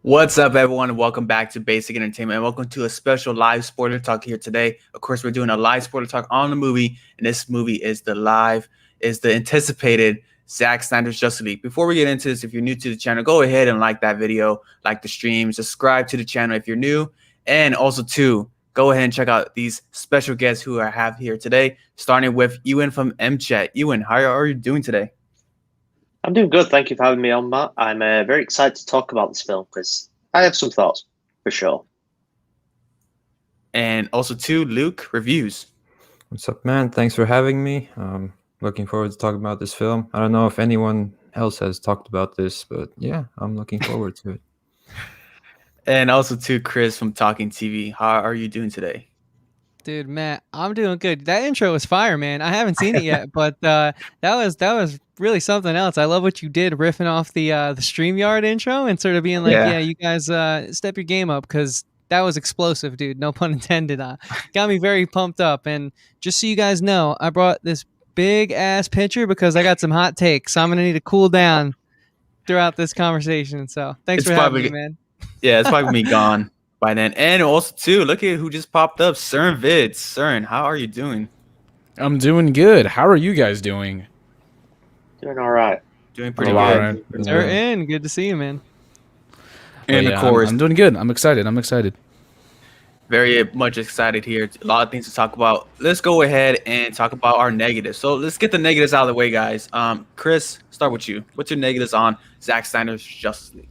What's up, everyone, and welcome back to Basic Entertainment, and welcome to a special live spoiler talk here today. Of course, we're doing a live spoiler talk on the movie, and this movie is the anticipated Zack Snyder's Justice League. Before we get into this, if you're new to the channel, go ahead and like that video, like the stream, subscribe to the channel if you're new, and also too, go ahead and check out these special guests who I have here today, starting with Ewan from mChat. Ewan, how are you doing today? I'm doing good. Thank you for having me on, Matt. I'm very excited to talk about this film because I have some thoughts, for sure. And also, too, Luke, reviews. What's up, man? Thanks for having me. Looking forward to talking about this film. I don't know if anyone else has talked about this, but yeah, I'm looking forward to it. And also, too, Chris from Talking TV. How are you doing today? Dude, Matt, I'm doing good. That intro was fire, man. I haven't seen it yet, but that was really something else. I love what you did, riffing off the StreamYard intro and sort of being like, yeah you guys step your game up, because that was explosive, dude. No pun intended. Got me very pumped up. And just so you guys know, I brought this big ass pitcher because I got some hot takes. So I'm gonna need to cool down throughout this conversation. So thanks for having me, man. Yeah, it's probably me gone by then. And also too, look at who just popped up, CertainVids. Cern, how are you doing? I'm doing good. How are you guys doing? Doing all right. Doing pretty good. Certain, good to see you, man. And of course, I'm doing good. I'm excited. Very much excited here. A lot of things to talk about. Let's go ahead and talk about our negatives. So let's get the negatives out of the way, guys. Chris, start with you. What's your negatives on Zack Snyder's Justice League?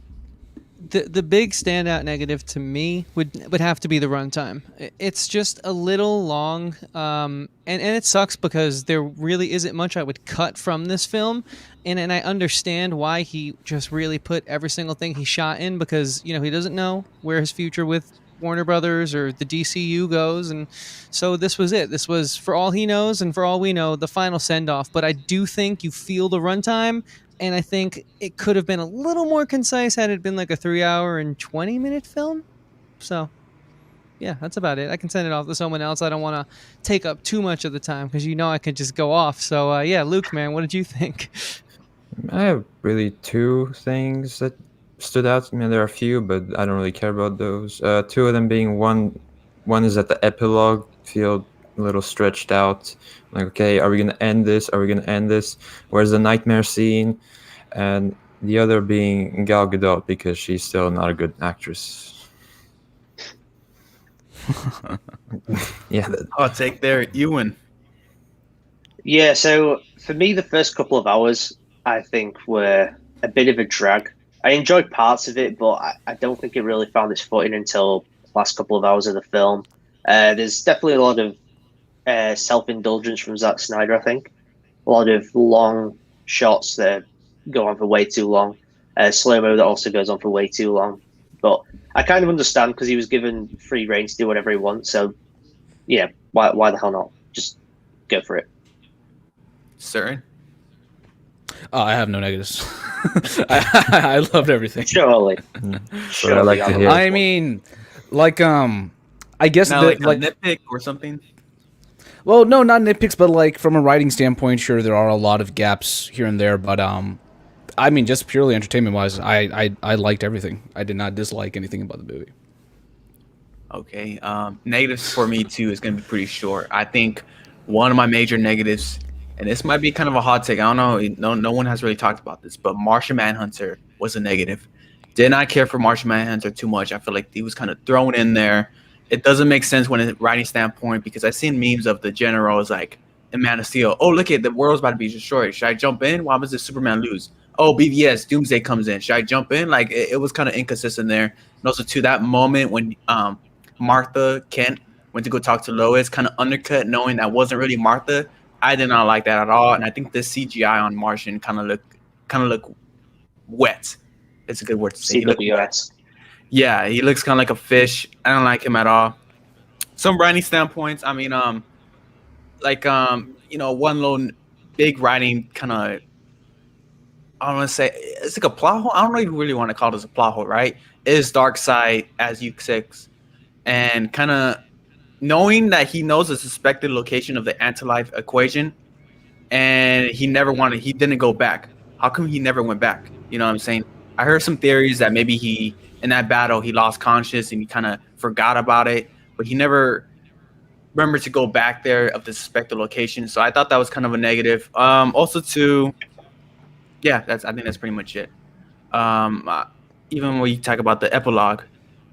The big standout negative to me would have to be the runtime. It's just a little long, and it sucks because there really isn't much I would cut from this film, and I understand why he just really put every single thing he shot in, because he doesn't know where his future with Warner Brothers or the DCU goes, and so this was it. This was, for all he knows and for all we know, the final send-off. But I do think you feel the runtime, and I think it could have been a little more concise had it been like a 3-hour and 20-minute film. So, yeah, that's about it. I can send it off to someone else. I don't want to take up too much of the time because I could just go off. So, yeah, Luke, man, what did you think? I have really two things that stood out. I mean, there are a few, but I don't really care about those. Two of them being one is that the epilogue feel a little stretched out. Like, okay, are we gonna end this? Where's the nightmare scene? And the other being Gal Gadot, because she's still not a good actress. Yeah. I'll take there, Ewan. Yeah, so for me, the first couple of hours, I think, were a bit of a drag. I enjoyed parts of it, but I don't think it really found its footing until the last couple of hours of the film. There's definitely a lot of self-indulgence from Zack Snyder, I think. A lot of long shots that go on for way too long. Slow-mo that also goes on for way too long. But I kind of understand, because he was given free reign to do whatever he wants. So, yeah, why the hell not? Just go for it. Certain? I have no negatives. I loved everything. Surely. Surely. I like to hear. I mean, like, I guess now, like a nitpick or something. Well, no, not nitpicks, but like from a writing standpoint, sure, there are a lot of gaps here and there, but I mean, just purely entertainment-wise, I liked everything. I did not dislike anything about the movie. Okay, negatives for me too is going to be pretty short. I think one of my major negatives, and this might be kind of a hot take, I don't know, no one has really talked about this, but Marcia Manhunter was a negative. Did not care for Marcia Manhunter too much. I feel like he was kind of thrown in there. It doesn't make sense when a writing standpoint, because I've seen memes of the generals like in Man of Steel. Oh, look at the world's about to be destroyed. Should I jump in? Why does Superman lose? Oh, BVS, Doomsday comes in. Should I jump in? Like, it was kind of inconsistent there. And also to that moment when Martha Kent went to go talk to Lois, kind of undercut, knowing that wasn't really Martha. I did not like that at all. And I think the CGI on Martian kind of look wet. It's a good word to say. CWS. Yeah, he looks kind of like a fish. I don't like him at all. Some writing standpoints, I mean, one little big writing kind of, I don't want to say, it's like a plot hole. I don't really want to call this a plot hole, right? Is Darkseid as U6, and kind of knowing that he knows the suspected location of the anti-life equation, and he didn't go back. How come he never went back? You know what I'm saying? I heard some theories that maybe he in that battle he lost conscious and he kind of forgot about it, but he never remembered to go back there of the suspected location. So I thought that was kind of a negative. Also too, yeah, I think that's pretty much it. Even when you talk about the epilogue,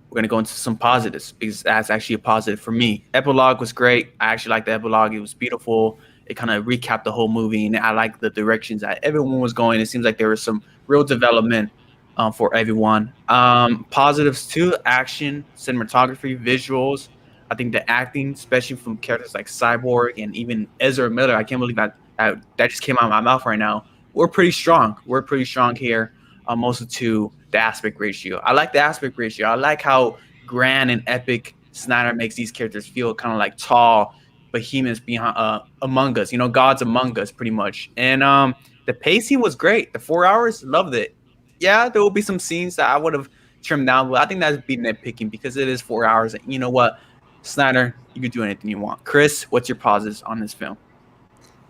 we're gonna go into some positives because that's actually a positive for me. Epilogue was great. I actually liked the epilogue. It was beautiful. It kind of recapped the whole movie, and I like the directions that everyone was going. It seems like there was some real development for everyone. Positives too: action, cinematography, visuals. I think the acting, especially from characters like Cyborg and even Ezra Miller, I can't believe that just came out of my mouth right now. We're pretty strong. We're pretty strong here. Also to the aspect ratio. I like the aspect ratio. I like how grand and epic Snyder makes these characters feel, kind of like tall behemoths behind among us. Gods among us, pretty much. And the pacing was great. The 4 hours, loved it. Yeah, there will be some scenes that I would have trimmed down, but I think that's be nitpicking because it is 4 hours. And you know what, Snyder, you can do anything you want. Chris, what's your pauses on this film?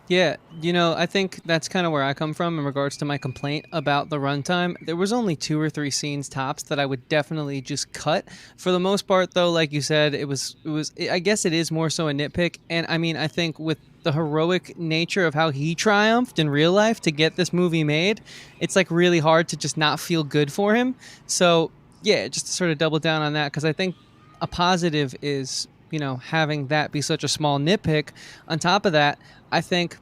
Yeah, I think that's kind of where I come from in regards to my complaint about the runtime. There was only 2 or 3 scenes tops that I would definitely just cut. For the most part, though, like you said, it was. I guess it is more so a nitpick, and I mean, I think with the heroic nature of how he triumphed in real life to get this movie made, it's like really hard to just not feel good for him. So yeah, just to sort of double down on that, because I think a positive is having that be such a small nitpick. On top of that, I think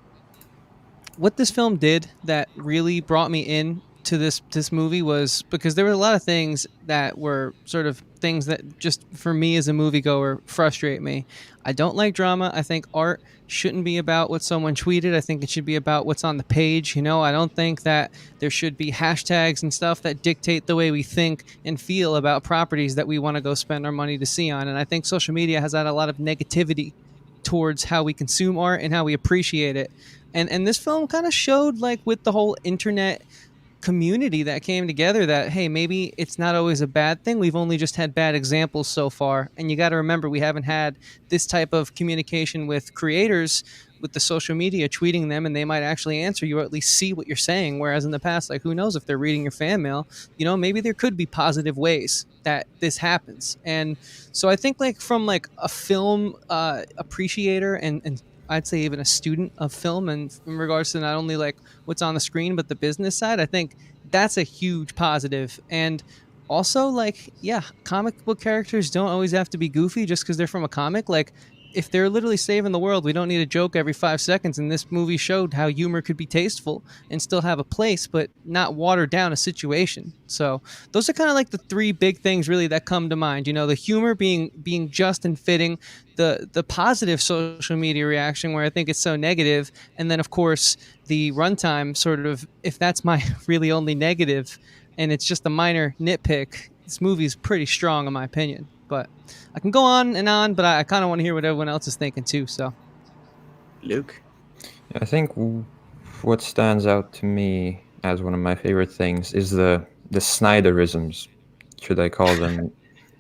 what this film did that really brought me in to this movie was because there were a lot of things that were sort of things that just for me as a moviegoer frustrate me. I don't like drama. I think art shouldn't be about what someone tweeted. I think it should be about what's on the page. I don't think that there should be hashtags and stuff that dictate the way we think and feel about properties that we want to go spend our money to see on. And I think social media has had a lot of negativity towards how we consume art and how we appreciate it. And this film kind of showed, like, with the whole internet community that came together, that hey, maybe it's not always a bad thing. We've only just had bad examples so far, and you got to remember we haven't had this type of communication with creators, with the social media tweeting them, and they might actually answer you or at least see what you're saying, whereas in the past, like, who knows if they're reading your fan mail. Maybe there could be positive ways that this happens. And so I think, like, from like a film appreciator and I'd say even a student of film, and in regards to not only like what's on the screen but the business side, I think that's a huge positive. And also, like, yeah, comic book characters don't always have to be goofy just because they're from a comic. Like, if they're literally saving the world, we don't need a joke every 5 seconds. And this movie showed how humor could be tasteful and still have a place, but not water down a situation. So those are kind of like the 3 big things really that come to mind. The humor being just and fitting, the positive social media reaction where I think it's so negative, and then of course the runtime sort of, if that's my really only negative, and it's just a minor nitpick, this movie is pretty strong in my opinion. But I can go on and on, but I kind of want to hear what everyone else is thinking too. So, Luke? I think what stands out to me as one of my favorite things is the Snyderisms, should I call them?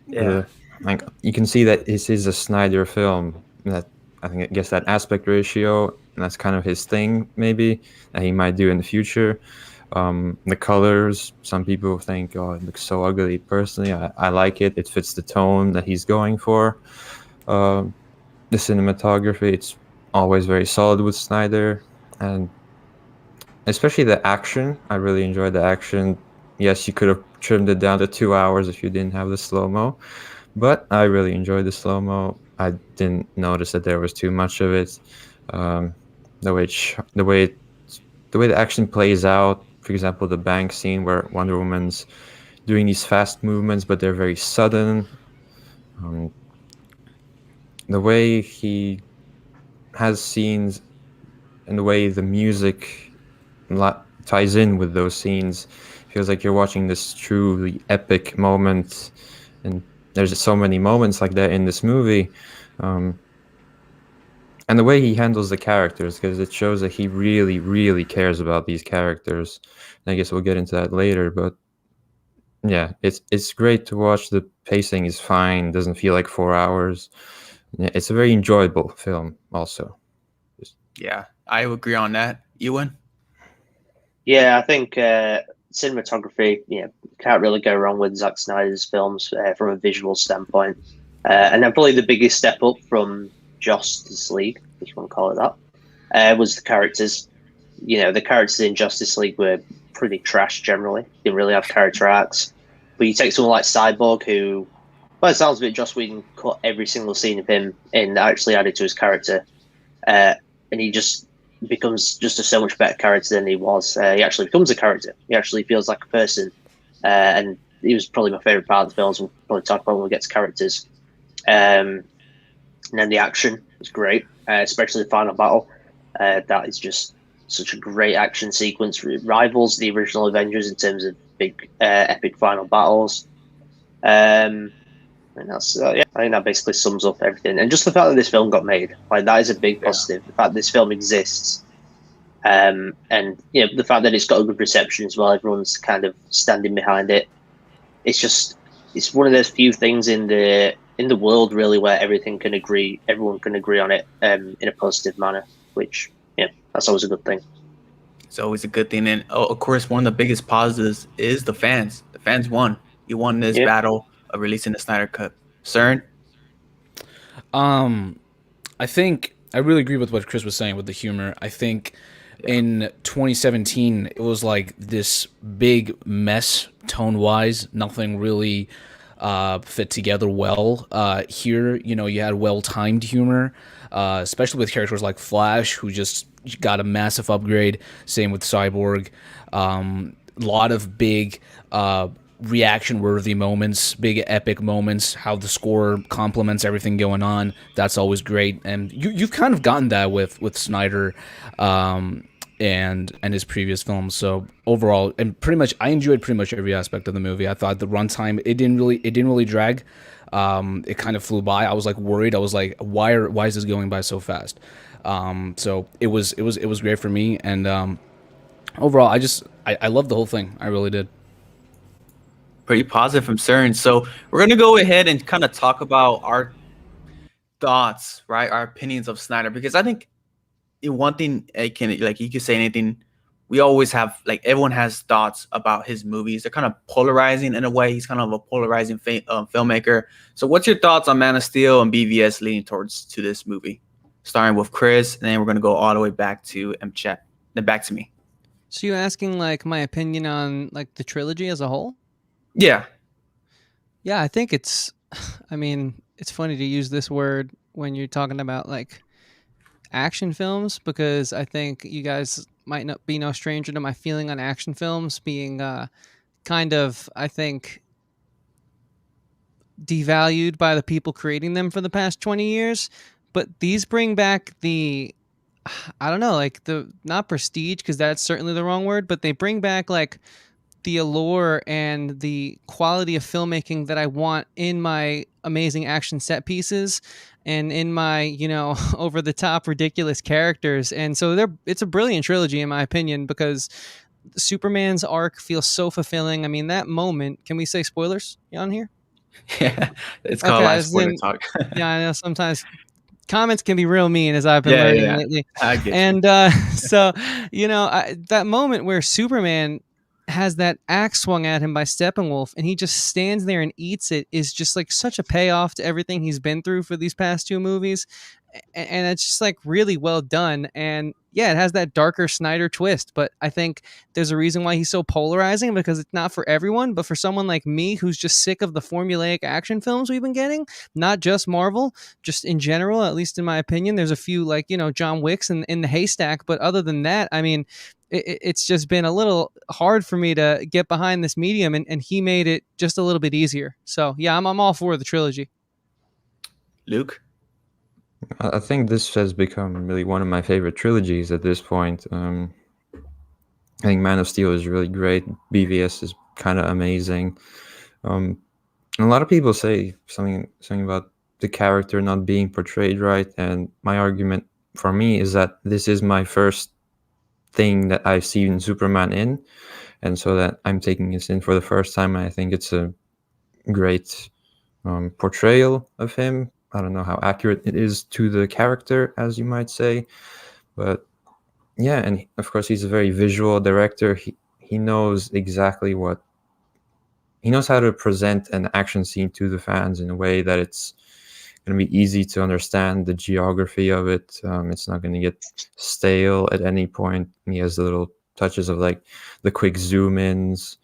Yeah. Like, you can see that this is a Snyder film. That I guess that aspect ratio, and that's kind of his thing, maybe, that he might do in the future. The colors, some people think, oh, it looks so ugly. Personally, I like it. It fits the tone that he's going for. The cinematography, it's always very solid with Snyder. And especially the action. I really enjoyed the action. Yes, you could have trimmed it down to 2 hours if you didn't have the slow-mo. But I really enjoyed the slow-mo. I didn't notice that there was too much of it. The way the action plays out, for example, the bank scene where Wonder Woman's doing these fast movements, but they're very sudden. The way he has scenes and the way the music ties in with those scenes feels like you're watching this truly epic moment. And there's just so many moments like that in this movie. And the way he handles the characters, because it shows that he really, really cares about these characters. And I guess we'll get into that later, but yeah, it's great to watch. The pacing is fine, doesn't feel like 4 hours. Yeah, it's a very enjoyable film also. Yeah, I agree on that. Ewan? Yeah, I think cinematography, can't really go wrong with Zack Snyder's films from a visual standpoint. And then probably the biggest step up from Justice League, if you want to call it that, was the characters. The characters in Justice League were pretty trash generally. Didn't really have character arcs. But you take someone like Cyborg, who, by the sounds of it, Joss Whedon cut every single scene of him and actually added to his character. And he just becomes just a so much better character than he was. He actually becomes a character. He actually feels like a person. And he was probably my favourite part of the films. We'll probably talk about when we get to characters. And then the action is great, especially the final battle. That is just such a great action sequence. It rivals the original Avengers in terms of big, epic final battles. And that's I think that basically sums up everything. And just the fact that this film got made, that is a big positive. The fact that this film exists, and the fact that it's got a good reception as well. Everyone's kind of standing behind it. It's one of those few things in the world really where everyone can agree on it in a positive manner, which that's always a good thing. It's always a good thing. And of course, one of the biggest positives is the fans. The fans won. You won this battle of releasing the Snyder Cut. CERN? I think I really agree with what Chris was saying with the humor. I think in 2017, it was like this big mess tone-wise. Nothing really fit together well. Here, you had well-timed humor, especially with characters like Flash, who just got a massive upgrade. Same with Cyborg. A lot of big reaction-worthy moments, big epic moments, how the score complements everything going on. That's always great. And you've kind of gotten that with Snyder and his previous films. So overall, and pretty much, I enjoyed pretty much every aspect of the movie. I thought the runtime, it didn't really drag. It kind of flew by. I was worried. I was like, why is this going by so fast? So it was great for me. And overall, I loved the whole thing. I really did. Pretty positive from CERN. So we're going to go ahead and kind of talk about our thoughts, right? Our opinions of Snyder, because I think one thing you could say anything. We always have, everyone has thoughts about his movies. They're kind of polarizing in a way. He's kind of a polarizing filmmaker. So what's your thoughts on Man of Steel and BVS leading to this movie? Starting with Chris, and then we're going to go all the way back to mChat, then back to me. So you asking my opinion on the trilogy as a whole? Yeah. Yeah, I think it's funny to use this word when you're talking about action films, because I think you guys might not be no stranger to my feeling on action films being kind of, I think, devalued by the people creating them for the past 20 years. But these bring back the, I don't know, the, not prestige, because that's certainly the wrong word, but they bring back the allure and the quality of filmmaking that I want in my amazing action set pieces and in my, over the top ridiculous characters. And so it's a brilliant trilogy in my opinion, because Superman's arc feels so fulfilling. I mean, that moment, can we say spoilers on here? Yeah, it's called live spoiler talk. Yeah, I know sometimes comments can be real mean, as I've been learning lately. I get and so, that moment where Superman has that axe swung at him by Steppenwolf and he just stands there and eats it is just such a payoff to everything he's been through for these past two movies. And it's just really well done. And yeah, it has that darker Snyder twist, but I think there's a reason why he's so polarizing, because it's not for everyone, but for someone like me who's just sick of the formulaic action films we've been getting, not just Marvel, just in general, at least in my opinion. There's a few John Wick's in the haystack, but other than that, I mean, it's just been a little hard for me to get behind this medium, and he made it just a little bit easier. So yeah, I'm all for the trilogy. Luke? I think this has become really one of my favorite trilogies at this point. I think Man of Steel is really great. BVS is kind of amazing. And a lot of people say something about the character not being portrayed right. And my argument for me is that this is my first thing that I've seen Superman in. And so that I'm taking this in for the first time. I think it's a great portrayal of him. I don't know how accurate it is to the character, as you might say, but yeah, and of course he's a very visual director. he knows exactly he knows how to present an action scene to the fans in a way that it's going to be easy to understand the geography of it. It's not going to get stale at any point. He has the little touches of like the quick zoom ins.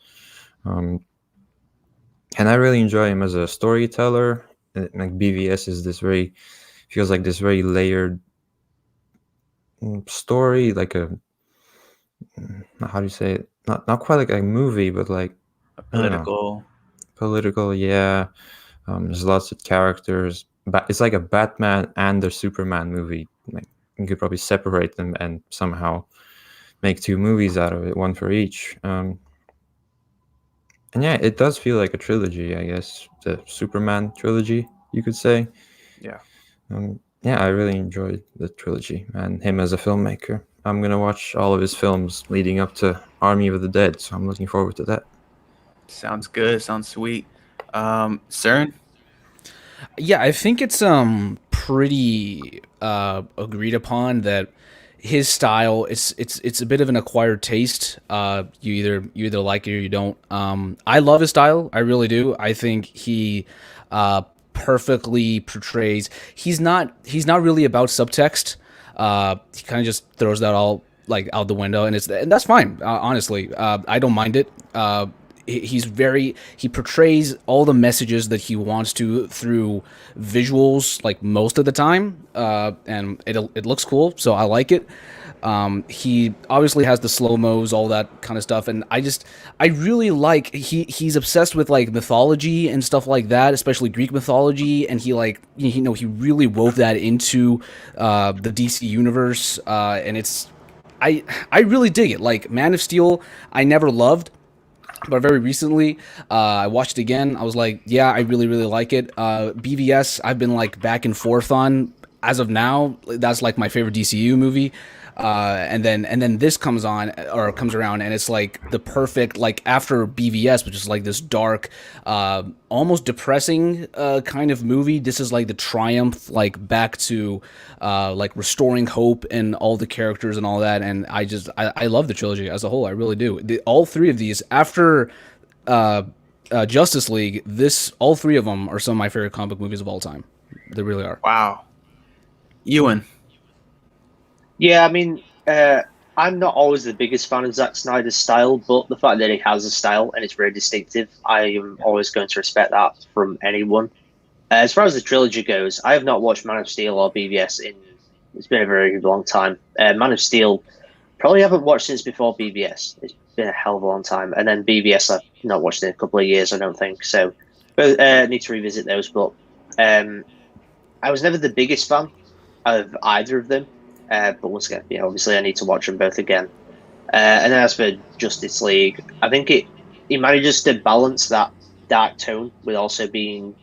And I really enjoy him as a storyteller. Like BVS is feels like this very layered story, like how do you say it? Not quite like a movie, but like political, yeah. There's lots of characters. It's like a Batman and a Superman movie. Like you could probably separate them and somehow make 2 movies out of it, one for each. And yeah, it does feel like a trilogy, I guess. The Superman trilogy, you could say. Yeah. Yeah, I really enjoyed the trilogy and him as a filmmaker. I'm going to watch all of his films leading up to Army of the Dead, so I'm looking forward to that. Sounds good. Sounds sweet. CERN? Yeah, I think it's pretty agreed upon that his style it's a bit of an acquired taste. You either like it or you don't. I love his style. I really do. I think he perfectly portrays. He's not really about subtext. He kind of just throws that all like out the window, and that's fine. Honestly, I don't mind it. He portrays all the messages that he wants to through visuals, like most of the time, and it looks cool, so I like it. He obviously has the slow-mos, all that kind of stuff, and I really like he's obsessed with like mythology and stuff like that, especially Greek mythology, and he really wove that into the DC universe, and I really dig it. Like Man of Steel, I never loved. But very recently, I watched it again. I was like, yeah, I really, really like it. BVS, I've been like back and forth on. As of now, that's like my favorite DCU movie. And then this comes around, and it's like the perfect, like after BVS, which is like this dark, almost depressing kind of movie. This is like the triumph, like back to like restoring hope and all the characters and all that. And I love the trilogy as a whole. I really do. All 3 of these after Justice League, all 3 of them are some of my favorite comic book movies of all time. They really are. Wow. Ewan? Yeah, I mean, I'm not always the biggest fan of Zack Snyder's style, but the fact that he has a style and it's very distinctive, I am always going to respect that from anyone. As far as the trilogy goes, I have not watched Man of Steel or BVS it's been a very long time. Man of Steel, probably haven't watched since before BVS. It's been a hell of a long time. And then BVS, I've not watched in a couple of years, I don't think. So, I need to revisit those. But I was never the biggest fan of either of them. But once again, obviously I need to watch them both again. And then as for Justice League, I think he manages to balance that dark tone with also being,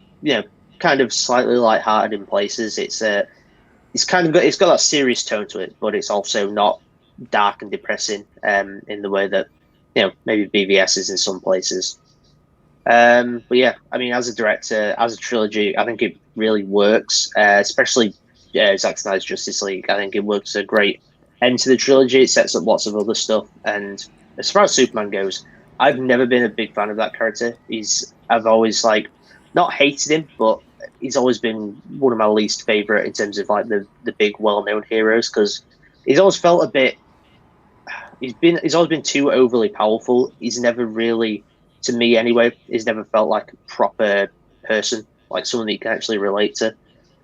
kind of slightly lighthearted in places. It's got that serious tone to it, but it's also not dark and depressing in the way that maybe BVS is in some places. But yeah, I mean, as a director, as a trilogy, I think it really works, especially. Zack Snyder's Justice League. I think it works a great end to the trilogy. It sets up lots of other stuff. And as far as Superman goes, I've never been a big fan of that character. I've always not hated him, but he's always been one of my least favorite in terms of like the big well-known heroes, because he's always felt a bit. He's always been too overly powerful. He's never really, to me anyway, he's never felt like a proper person, like someone that you can actually relate to.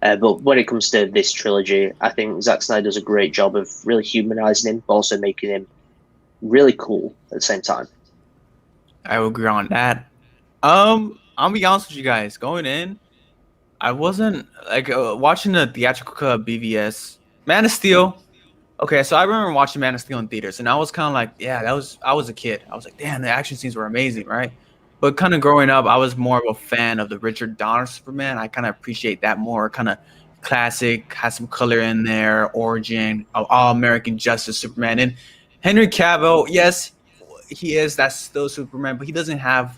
But when it comes to this trilogy, I think Zack Snyder does a great job of really humanizing him, but also making him really cool at the same time. I will agree on that. I'll be honest with you guys. Going in, I wasn't watching the theatrical cut of BVS. Man of Steel. Okay, so I remember watching Man of Steel in theaters, and I was kind of like, yeah, I was a kid. I was like, damn, the action scenes were amazing, right? But kind of growing up, I was more of a fan of the Richard Donner Superman. I kind of appreciate that more, kind of classic, has some color in there, origin, all-American Justice Superman. And Henry Cavill, yes, he is. That's still Superman, but he doesn't have,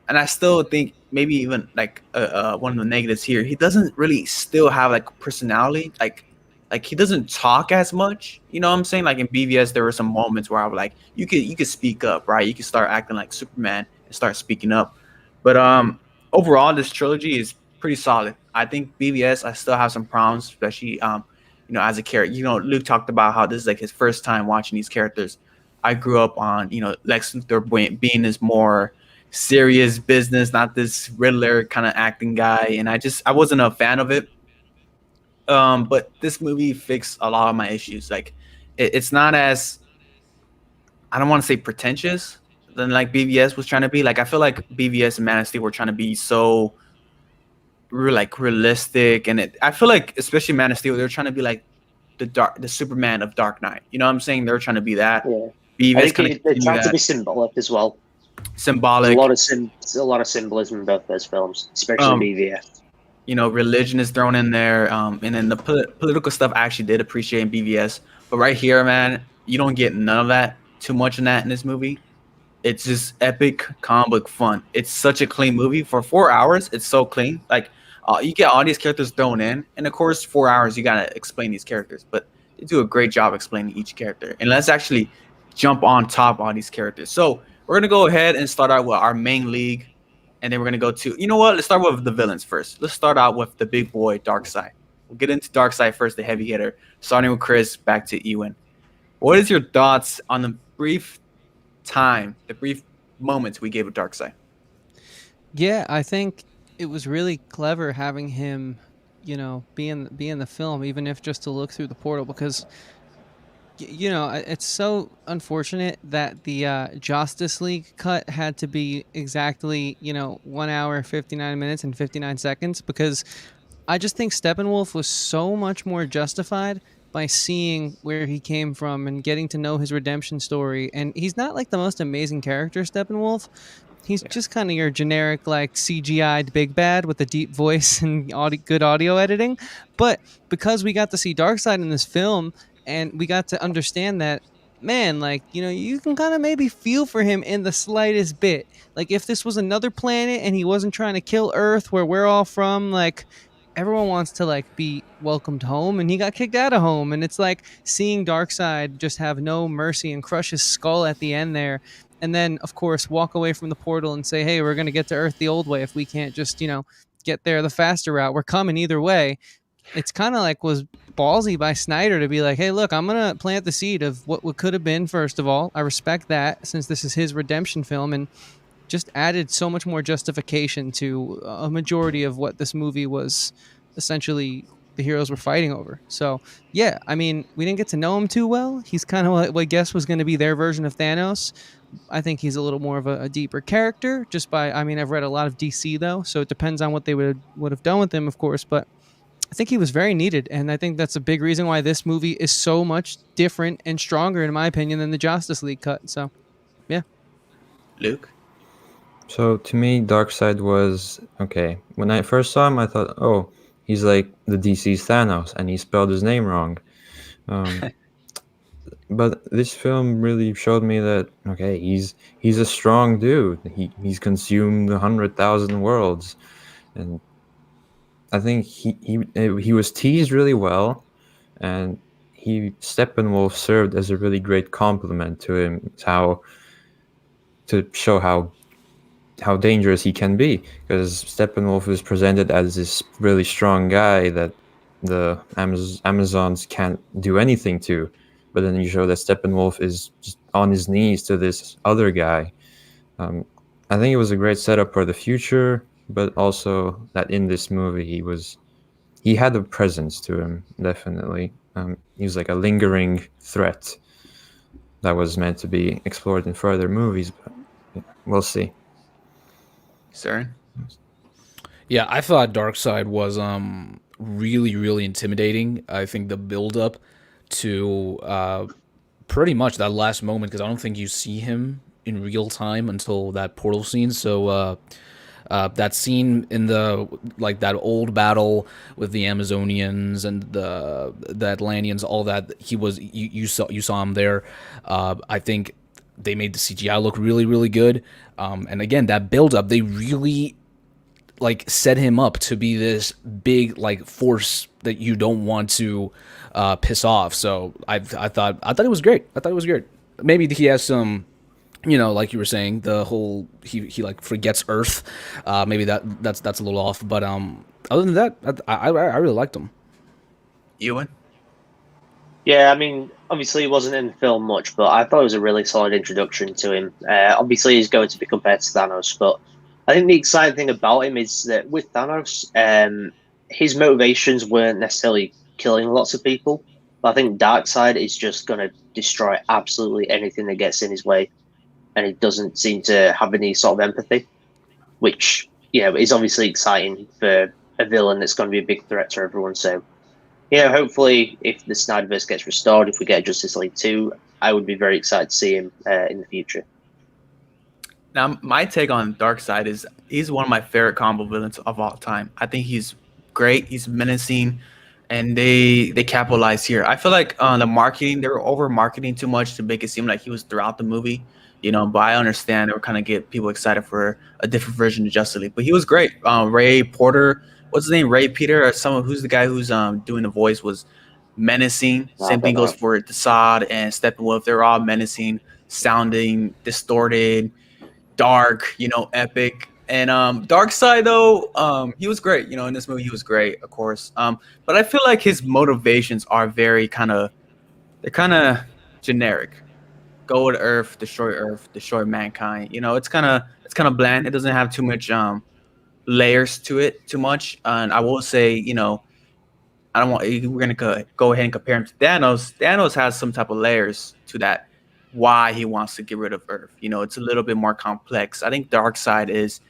and I still think maybe even like one of the negatives here, he doesn't really still have like personality, like like he doesn't talk as much. You know what I'm saying? Like in BVS, there were some moments where I was like, you could speak up, right? You could start acting like Superman and start speaking up. But overall, this trilogy is pretty solid. I think BVS, I still have some problems, especially you know, as a character. You know, Luke talked about how this is like his first time watching these characters. I grew up on, you know, Lex Luthor being this more serious business, not this Riddler kind of acting guy, and I wasn't a fan of it. But this movie fixed a lot of my issues. Like, it's not as, I don't want to say pretentious than like BVS was trying to be. Like, I feel like BVS and Man of Steel were trying to be so like realistic, and I feel like especially Man of Steel, they're trying to be like the Superman of Dark Knight. You know what I'm saying? They're trying to be that. Yeah. I BVS think kind of they tried to be symbolic as well. symbolic. There's a lot of symbolism in both those films, especially BVS. You know, religion is thrown in there, and then the political stuff I actually did appreciate in BVS. But right here, man, you don't get none of that, too much in that in this movie. It's just epic comic book fun. It's such a clean movie for 4 hours. It's so clean. Like you get all these characters thrown in, and of course, 4 hours you gotta explain these characters. But they do a great job explaining each character. And let's actually jump on top of all these characters. So we're gonna go ahead and start out with our main league, and then we're gonna go to, you know what? Let's start with the villains first. Let's start out with the big boy, Darkseid. We'll get into Darkseid first, the heavy hitter. Starting with Chris, back to Ewan. What is your thoughts on the brief moments we gave of Darkseid? Yeah, I think it was really clever having him, you know, be in the film, even if just to look through the portal, because you know, it's so unfortunate that the Justice League cut had to be exactly, you know, 1 hour, 59 minutes and 59 seconds, because I just think Steppenwolf was so much more justified by seeing where he came from and getting to know his redemption story. And he's not like the most amazing character, Steppenwolf. He's just kind of your generic, like, CGI'd big bad with a deep voice and good audio editing. But because we got to see Darkseid in this film, and we got to understand that, man, like, you know, you can kind of maybe feel for him in the slightest bit. Like, if this was another planet and he wasn't trying to kill Earth, where we're all from, like, everyone wants to, like, be welcomed home, and he got kicked out of home. And it's like seeing Darkseid just have no mercy and crush his skull at the end there. And then, of course, walk away from the portal and say, hey, we're going to get to Earth the old way if we can't just, you know, get there the faster route. We're coming either way. It's kind of like was ballsy by Snyder to be like, hey, look, I'm going to plant the seed of what could have been, first of all. I respect that, since this is his redemption film, and just added so much more justification to a majority of what this movie was essentially the heroes were fighting over. So, yeah, I mean, we didn't get to know him too well. He's kind of what I guess was going to be their version of Thanos. I think he's a little more of a deeper character, just by, I mean, I've read a lot of DC, though, so it depends on what they would have done with him, of course, but I think he was very needed, and I think that's a big reason why this movie is so much different and stronger, in my opinion, than the Justice League cut. So, yeah. Luke? So to me, Darkseid was okay. When I first saw him, I thought, oh, he's like the DC's Thanos, and he spelled his name wrong. But this film really showed me that, okay, he's a strong dude. He's consumed 100,000 worlds, and I think he was teased really well, and Steppenwolf served as a really great compliment to him, to show how dangerous he can be, because Steppenwolf is presented as this really strong guy that the Amazons can't do anything to, but then you show that Steppenwolf is just on his knees to this other guy. I think it was a great setup for the future, but also that in this movie he had a presence to him, definitely. He was like a lingering threat that was meant to be explored in further movies, but yeah, we'll see. Sir? Yeah, I thought Darkseid was really, really intimidating. I think the build-up to pretty much that last moment, because I don't think you see him in real time until that portal scene. So that scene in that old battle with the Amazonians and the Atlanteans, all that, you saw him there. I think they made the CGI look really, really good. And again, that build up, they really like set him up to be this big like force that you don't want to piss off. So I thought it was great. I thought it was great. Maybe he has some, you know, like you were saying, the whole he like forgets Earth. Maybe that's a little off. But other than that, I really liked him. Ewan? Yeah, I mean, obviously he wasn't in the film much, but I thought it was a really solid introduction to him. Obviously, he's going to be compared to Thanos, but I think the exciting thing about him is that with Thanos, his motivations weren't necessarily killing lots of people. But I think Darkseid is just going to destroy absolutely anything that gets in his way, and he doesn't seem to have any sort of empathy, which, you know, is obviously exciting for a villain that's going to be a big threat to everyone. So, yeah, hopefully, if the Snyderverse gets restored, if we get Justice League 2, I would be very excited to see him in the future. Now, my take on Darkseid is he's one of my favorite combo villains of all time. I think he's great. He's menacing, and they capitalize here. I feel like the marketing, they were over marketing too much to make it seem like he was throughout the movie. You know, but I understand they were kind of get people excited for a different version of Justice League. But he was great. Ray Porter, what's his name? Ray Peter, or someone who's the guy who's doing the voice was menacing. Same thing goes for Darkseid and Steppenwolf. They're all menacing, sounding distorted, dark, you know, epic. And Darkseid though, he was great. You know, in this movie he was great, of course. But I feel like his motivations are very they're kind of generic. Go to Earth, destroy mankind. You know, it's kind of bland. It doesn't have too much layers to it, too much. And I will say, you know, I don't want. We're gonna go ahead and compare him to Thanos. Thanos has some type of layers to that. Why he wants to get rid of Earth. You know, it's a little bit more complex. I think Darkseid is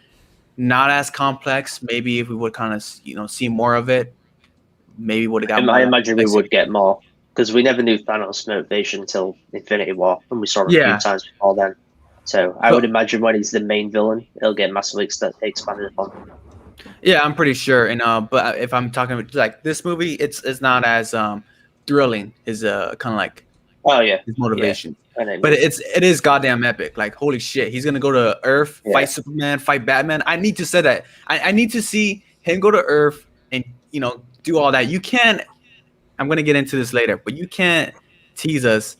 not as complex. Maybe if we would kind of, you know, see more of it, maybe would have got more. I imagine we would get more, because we never knew Thanos' motivation until Infinity War, and we saw it a few times before then. So I would imagine when he's the main villain, it'll get massively expanded upon. Yeah, I'm pretty sure. And but if I'm talking about like this movie, it's not as thrilling. Is kind of like his motivation. Yeah. But it is goddamn epic. Like, holy shit, he's gonna go to Earth, fight Superman, fight Batman. I need to say that. I need to see him go to Earth and, you know, do all that. You can't. I'm gonna get into this later, but you can't tease us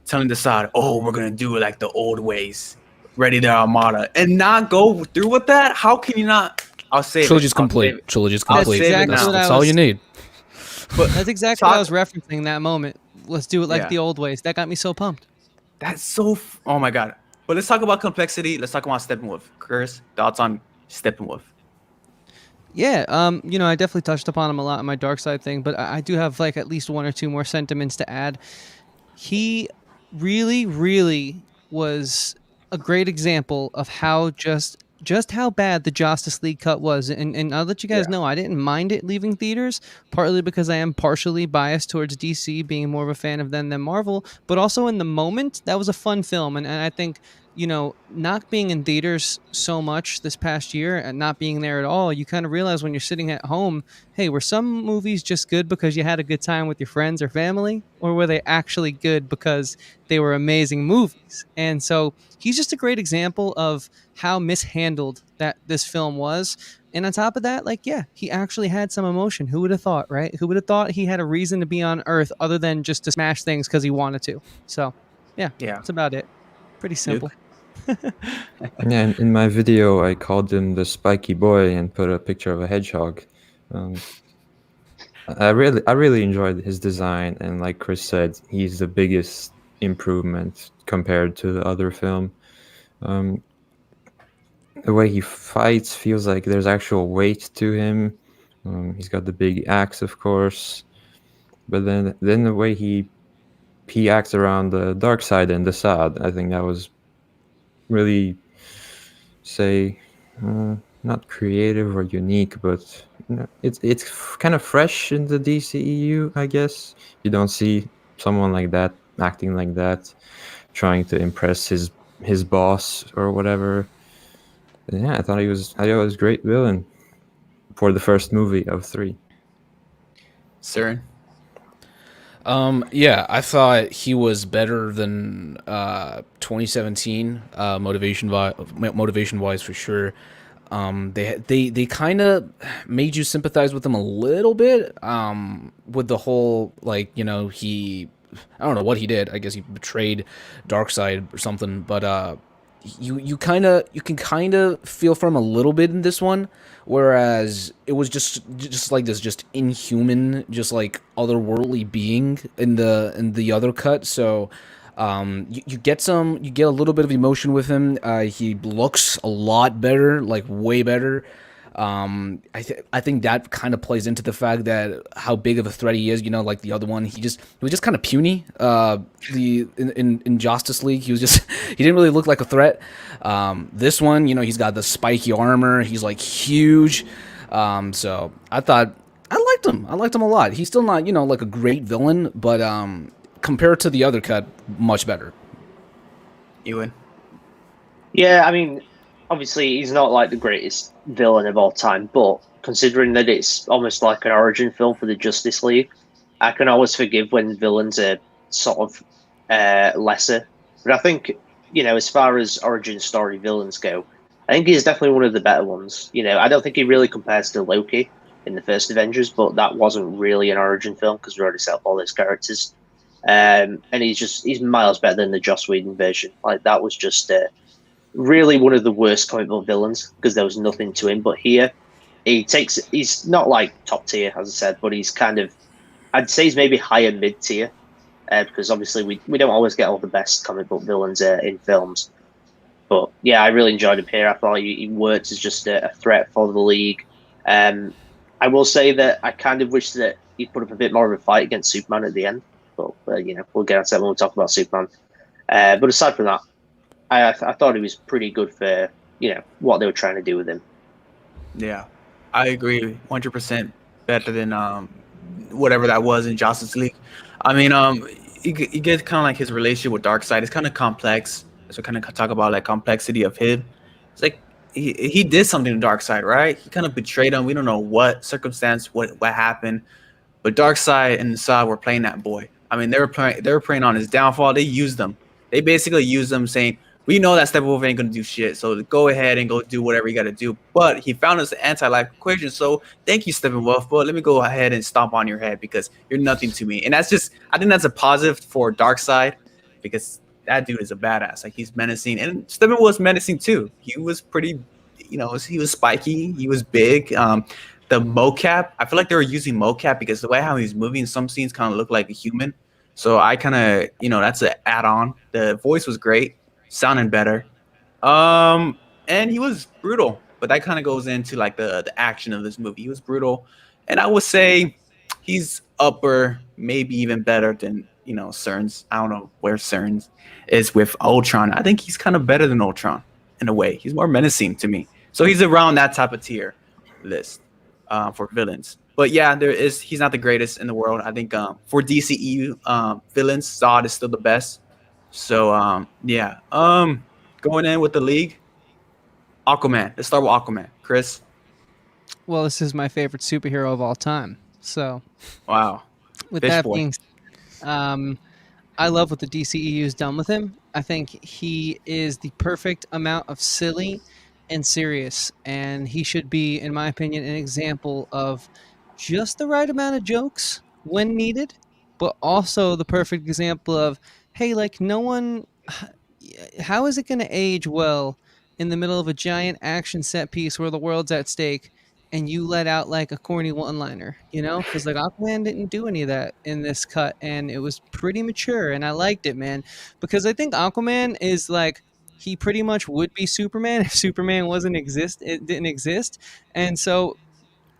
telling Darkseid, oh, we're gonna do it like the old ways, ready to Armada, and not go through with that. How can you not? I'll say trilogy's complete. Trilogy's complete. That's all you need. But that's exactly what I was referencing that moment. Let's do it like the old ways. That got me so pumped. That's so. Oh my god. But let's talk about complexity. Let's talk about Steppenwolf. Chris, thoughts on Steppenwolf? Yeah, you know, I definitely touched upon him a lot in my Darkseid thing, but I do have like at least one or two more sentiments to add. He really, really was a great example of how just how bad the Justice League cut was. And I'll let you guys know, I didn't mind it leaving theaters, partly because I am partially biased towards DC, being more of a fan of them than Marvel, but also in the moment, that was a fun film. And I think, you know, not being in theaters so much this past year and not being there at all, you kind of realize when you're sitting at home, hey, were some movies just good because you had a good time with your friends or family? Or were they actually good because they were amazing movies? And so he's just a great example of how mishandled that this film was. And on top of that, like, yeah, he actually had some emotion. Who would have thought, right? Who would have thought he had a reason to be on Earth other than just to smash things because he wanted to? So, yeah, that's about it. Pretty simple. Yeah, in my video, I called him the spiky boy and put a picture of a hedgehog. I really enjoyed his design, and like Chris said, he's the biggest improvement compared to the other film. The way he fights feels like there's actual weight to him. He's got the big axe, of course, but then the way he acts around the Darkseid and Darkseid, I think that was really, say, not creative or unique, but you know, it's kind of fresh in the DCEU, I guess. You don't see someone like that acting like that, trying to impress his boss or whatever. But yeah, I thought he was a great villain for the first movie of 3. Sir? Yeah, I thought he was better than 2017 motivation wise for sure. They kind of made you sympathize with him a little bit. With the whole like I don't know what he did. I guess he betrayed Darkseid or something. But you can kind of feel for him a little bit in this one, whereas it was just like this just inhuman, just like otherworldly being in the other cut. So you get a little bit of emotion with him. He looks a lot better, like way better. I think that kind of plays into the fact that how big of a threat he is. Like the other one, he was just kind of puny. In Justice League, he didn't really look like a threat. This one, he's got the spiky armor. He's like huge. So I thought I liked him. I liked him a lot. He's still not like a great villain, but compared to the other cut, much better. Ewan. Yeah, I mean, obviously he's not like the greatest villain of all time, but considering that it's almost like an origin film for the Justice League, I can always forgive when villains are sort of lesser. But I think, as far as origin story villains go, I think he's definitely one of the better ones. I don't think he really compares to Loki in the first Avengers, but that wasn't really an origin film because we already set up all those characters. And he's miles better than the Joss Whedon version. Like, that was just really one of the worst comic book villains because there was nothing to him. But here, he's not like top tier, as I said, but he's kind of, I'd say he's maybe higher mid tier because obviously we don't always get all the best comic book villains in films. But yeah, I really enjoyed him here. I thought he worked as just a threat for the league. I will say that I kind of wish that he'd put up a bit more of a fight against Superman at the end. But we'll get into that when we talk about Superman. But aside from that, I thought he was pretty good for what they were trying to do with him. Yeah, I agree, 100% better than whatever that was in Justice League. I mean, you get kind of like his relationship with Darkseid. It's kind of complex. So kind of talk about like complexity of him. It's like he did something to Darkseid, right? He kind of betrayed him. We don't know what circumstance, what happened, but Darkseid and Zod were playing that boy. I mean, they were preying on his downfall. They used them. They basically used them, saying, "We know that Steppenwolf ain't gonna do shit, so go ahead and go do whatever you gotta do." But he found us an anti-life equation, so thank you, Steppenwolf. But let me go ahead and stomp on your head because you're nothing to me. And I think that's a positive for Darkseid because that dude is a badass. Like, he's menacing, and Steppenwolf was menacing too. He was pretty, he was spiky. He was big. The mocap, I feel like they were using mocap because the way how he's moving, some scenes kind of look like a human. So I kind of, that's an add-on. The voice was great, sounding better. And he was brutal, but that kind of goes into like the action of this movie. He was brutal, and I would say he's upper, maybe even better than Cerns. I don't know where Cerns is with Ultron. I think he's kind of better than Ultron in a way. He's more menacing to me. So he's around that type of tier list for villains. But yeah, he's not the greatest in the world. I think for DCEU villains, Zod is still the best. So yeah. Going in with the league, Aquaman. Let's start with Aquaman. Chris. Well, this is my favorite superhero of all time. So, wow. With Fish that boy. being said, I love what the DCEU's done with him. I think he is the perfect amount of silly and serious, and he should be, in my opinion, an example of just the right amount of jokes when needed, but also the perfect example of, hey, like, no one, how is it going to age well in the middle of a giant action set piece where the world's at stake and you let out like a corny one-liner, because like Aquaman didn't do any of that in this cut, and it was pretty mature, and I liked it, man, because I think Aquaman is like, he pretty much would be Superman if Superman it didn't exist. And so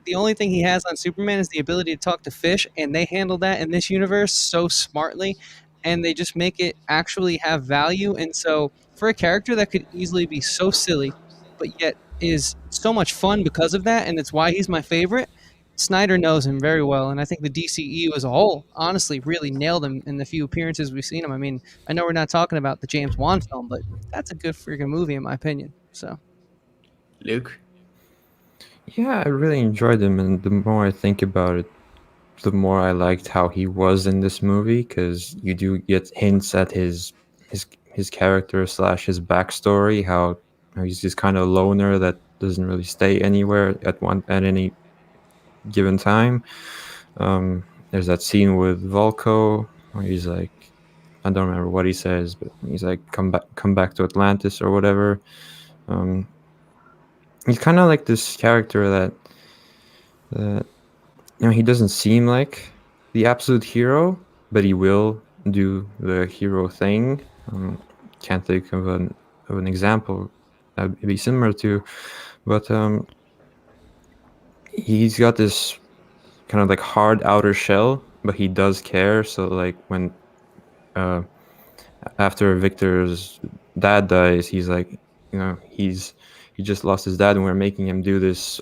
the only thing he has on Superman is the ability to talk to fish, and they handle that in this universe so smartly, and they just make it actually have value. And so for a character that could easily be so silly, but yet is so much fun because of that, and it's why he's my favorite, Snyder knows him very well, and I think the DCEU as a whole honestly really nailed him in the few appearances we've seen him. I mean, I know we're not talking about the James Wan film, but that's a good freaking movie in my opinion. So, Luke. Yeah, I really enjoyed him, and the more I think about it, the more I liked how he was in this movie, because you do get hints at his character / his backstory, how he's this kind of loner that doesn't really stay anywhere at any given time. There's that scene with Volko where he's like, I don't remember what he says, but he's like, come back to Atlantis or whatever. He's kind of like this character that he doesn't seem like the absolute hero, but he will do the hero thing. Can't think of an example that would be similar to, but he's got this kind of like hard outer shell, but he does care. So like when after Victor's dad dies, he's like, he just lost his dad, and we're making him do this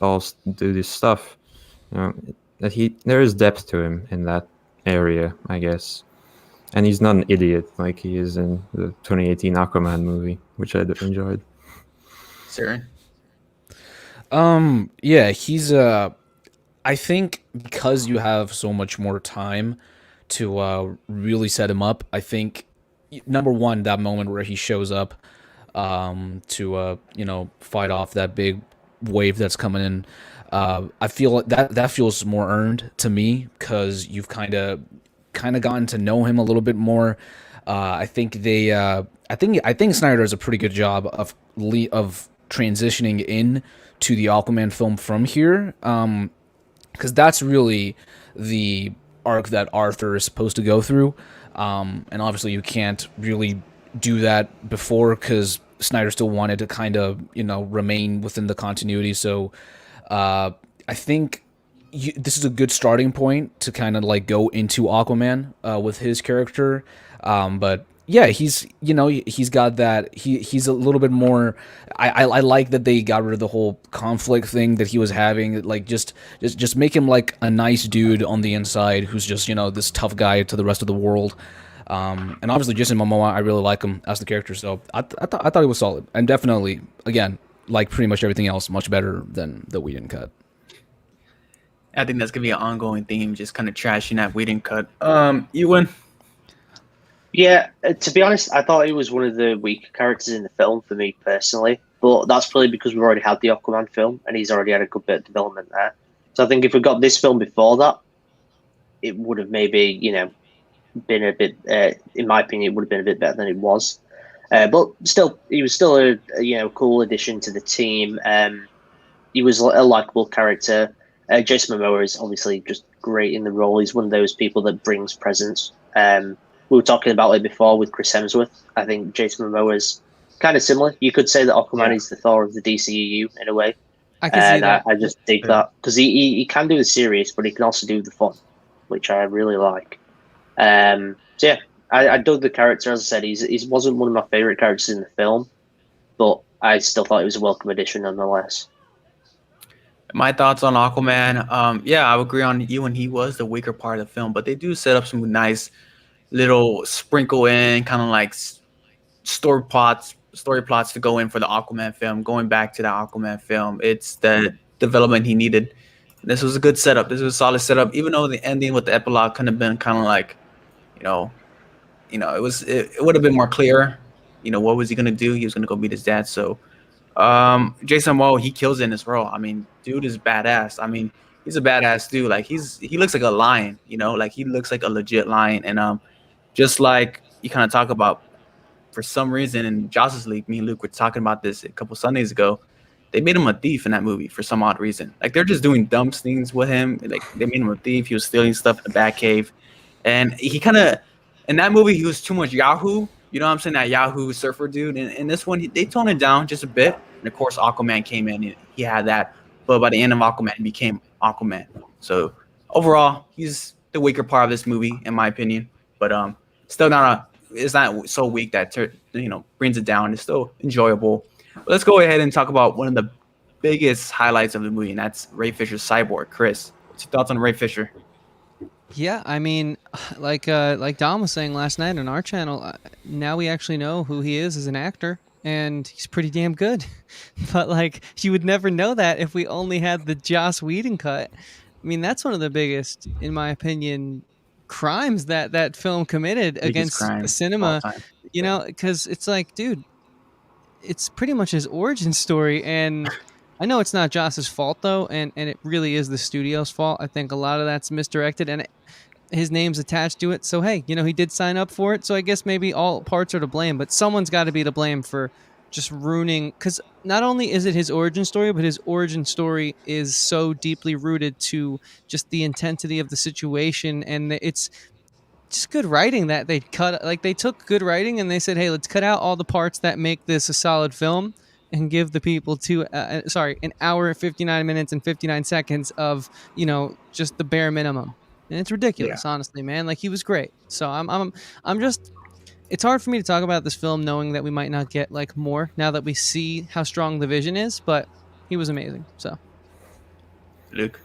stuff. That there is depth to him in that area, I guess. And he's not an idiot like he is in the 2018 Aquaman movie, which I enjoyed. Saren? Yeah, he's I think because you have so much more time to really set him up, I think number one, that moment where he shows up to fight off that big wave that's coming in, I feel that feels more earned to me because you've kind of gotten to know him a little bit more. I think I think Snyder does a pretty good job of transitioning in to the Aquaman film from here, because that's really the arc that Arthur is supposed to go through, and obviously you can't really do that before because Snyder still wanted to kind of remain within the continuity. So I think this is a good starting point to kind of like go into Aquaman with his character, but yeah, he's got that. He's a little bit more. I like that they got rid of the whole conflict thing that he was having. Like just make him like a nice dude on the inside who's just this tough guy to the rest of the world. And obviously Jason Momoa, I really like him as the character. So I thought he was solid, and definitely again, like pretty much everything else, much better than the Whedon cut. I think that's gonna be an ongoing theme, just kind of trashing that Whedon cut. Ewan? Yeah, to be honest, I thought he was one of the weaker characters in the film for me personally, but that's probably because we've already had the Aquaman film and he's already had a good bit of development there. So I think if we got this film before that, it would have maybe, been a bit, in my opinion, it would have been a bit better than it was. But still, he was still a cool addition to the team. He was a likable character. Jason Momoa is obviously just great in the role. He's one of those people that brings presence. We were talking about it before with Chris Hemsworth. I think Jason Momoa is kind of similar. You could say that Aquaman is the Thor of the DCEU in a way. I can see that. I just dig that because he can do the serious, but he can also do the fun, which I really like. So yeah, I dug the character. As I said, he wasn't one of my favorite characters in the film, but I still thought he was a welcome addition nonetheless. My thoughts on Aquaman. Yeah, I would agree on you, and he was the weaker part of the film, but they do set up some nice little sprinkle in kind of like story plots to go in for the Aquaman film. Going back to the Aquaman film, it's the development he needed. This was a good setup. This was a solid setup, even though the ending with the epilogue could have been kind of like, it would have been more clear. What was he gonna do? He was gonna go beat his dad. So Jason Momoa, he kills it in this role. I mean, dude is badass. I mean, he's a badass dude. Like he looks like a lion, like he looks like a legit lion. And just like you kind of talk about, for some reason in Justice League, me and Luke were talking about this a couple Sundays ago. They made him a thief in that movie for some odd reason. Like they're just doing dumb things with him. Like they made him a thief. He was stealing stuff in the Batcave, and he kind of in that movie he was too much Yahoo. You know what I'm saying? That Yahoo surfer dude. And in this one, they toned it down just a bit. And of course, Aquaman came in. And he had that. But by the end of Aquaman, he became Aquaman. So overall, he's the weaker part of this movie, in my opinion. But still it's not so weak that brings it down. It's still enjoyable. But let's go ahead and talk about one of the biggest highlights of the movie, and that's Ray Fisher's Cyborg. Chris, what's your thoughts on Ray Fisher? Yeah, I mean, like Dom was saying last night on our channel, now we actually know who he is as an actor, and he's pretty damn good. But like, you would never know that if we only had the Joss Whedon cut. I mean, that's one of the biggest, in my opinion, crimes that film committed against cinema. Because it's like, dude, it's pretty much his origin story, and I know it's not Joss's fault though, and it really is the studio's fault. I think a lot of that's misdirected, and his name's attached to it. So hey, he did sign up for it. So I guess maybe all parts are to blame, but someone's got to be to blame for just ruining. Because not only is it his origin story, but his origin story is so deeply rooted to just the intensity of the situation, and it's just good writing that they cut. Like they took good writing and they said, hey, let's cut out all the parts that make this a solid film and give the people an hour, 59 minutes and 59 seconds of just the bare minimum. And it's ridiculous, honestly, man. Like he was great. So I'm just. It's hard for me to talk about this film knowing that we might not get like more now that we see how strong the vision is. But he was amazing. So, Luke.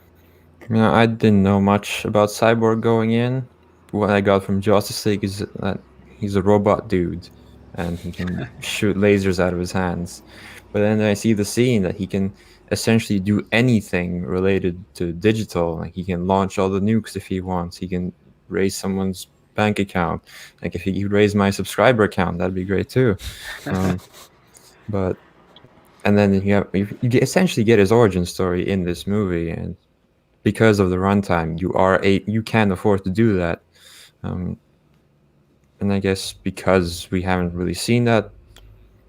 I didn't know much about Cyborg going in. What I got from Justice League is that he's a robot dude, and he can shoot lasers out of his hands. But then I see the scene that he can essentially do anything related to digital. Like he can launch all the nukes if he wants. He can raise someone's bank account. Like if he could raise my subscriber account, that'd be great too. And then you essentially get his origin story in this movie, and because of the runtime, you can afford to do that. And I guess because we haven't really seen that,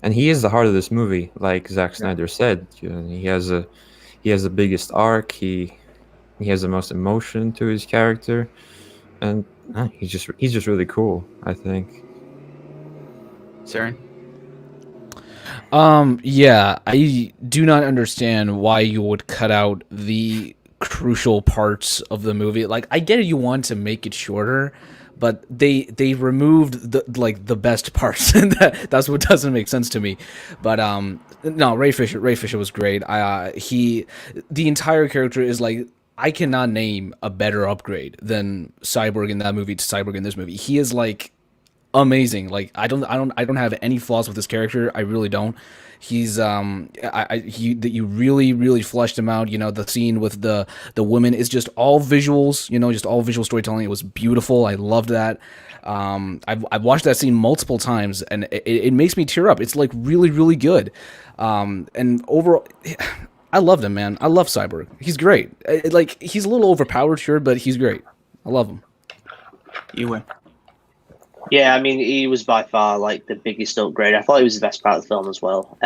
and he is the heart of this movie, like Zack Snyder said. He has the biggest arc. He has the most emotion to his character, and he's just really cool, I think. Saren? Yeah, I do not understand why you would cut out the crucial parts of the movie. Like, I get it, you want to make it shorter, but they removed the best parts, and that's what doesn't make sense to me. But no, Ray Fisher was great. The entire character is like, I cannot name a better upgrade than Cyborg in that movie to Cyborg in this movie. He is like amazing. Like I don't have any flaws with this character. I really don't. He's you really fleshed him out. The scene with the women is just all visuals. Just all visual storytelling. It was beautiful. I loved that. I've watched that scene multiple times, and it makes me tear up. It's like really good. And overall, I loved him, man. I love Cyborg. He's great. Like he's a little overpowered, sure, but he's great. I love him. You win. Yeah, I mean, he was by far like the biggest upgrade. I thought he was the best part of the film as well.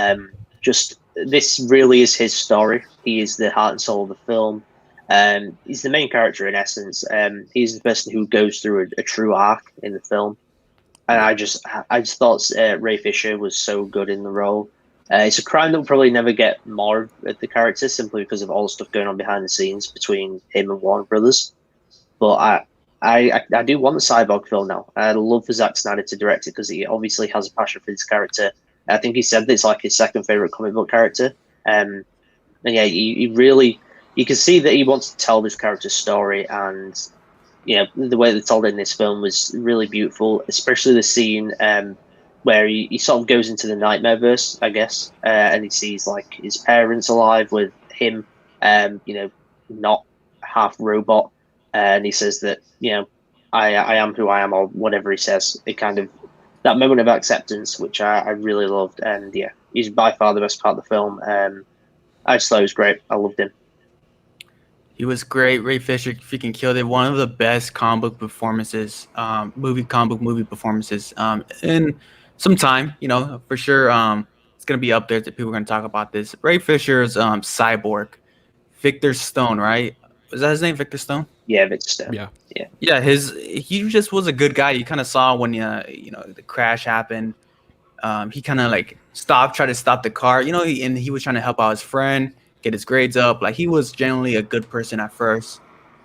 Just this really is his story. He is the heart and soul of the film. He's the main character in essence. He's the person who goes through a true arc in the film. And I just thought Ray Fisher was so good in the role. It's a crime that we'll probably never get more of the character simply because of all the stuff going on behind the scenes between him and Warner Brothers. But I do want the Cyborg film now. I'd love for Zack Snyder to direct it because he obviously has a passion for this character. I think he said that it's like his second favorite comic book character. And yeah, he really, you can see that he wants to tell this character's story, and the way they told it in this film was really beautiful, especially the scene where he sort of goes into the nightmare verse, I guess, and he sees like his parents alive with him, not half robot. And he says that, I am who I am, or whatever he says. It kind of, that moment of acceptance, which I really loved. And yeah, he's by far the best part of the film. I just thought he was great. I loved him. He was great. Ray Fisher freaking killed it. One of the best comic book performances, movie performances in some time, for sure. It's going to be up there that people are going to talk about this. Ray Fisher's Cyborg, Victor Stone, right? Was that his name, Victor Stone? Yeah, Victor Stone. Yeah. He just was a good guy. You kind of saw when the crash happened. He kind of like tried to stop the car. And he was trying to help out his friend, get his grades up. Like he was generally a good person at first,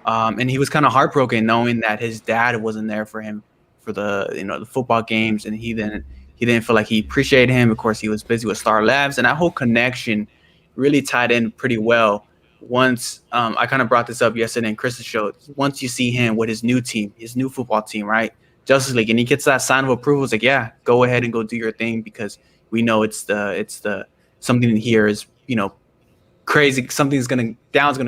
and he was kind of heartbroken knowing that his dad wasn't there for him for the football games, and he didn't feel like he appreciated him. Of course, he was busy with Star Labs, and that whole connection really tied in pretty well. Once I kind of brought this up yesterday in Chris's show, once you see him with his new team, his new football team, right, Justice League, and he gets that sign of approval, it's like, yeah, go ahead and go do your thing, because we know it's the something here is crazy, something's gonna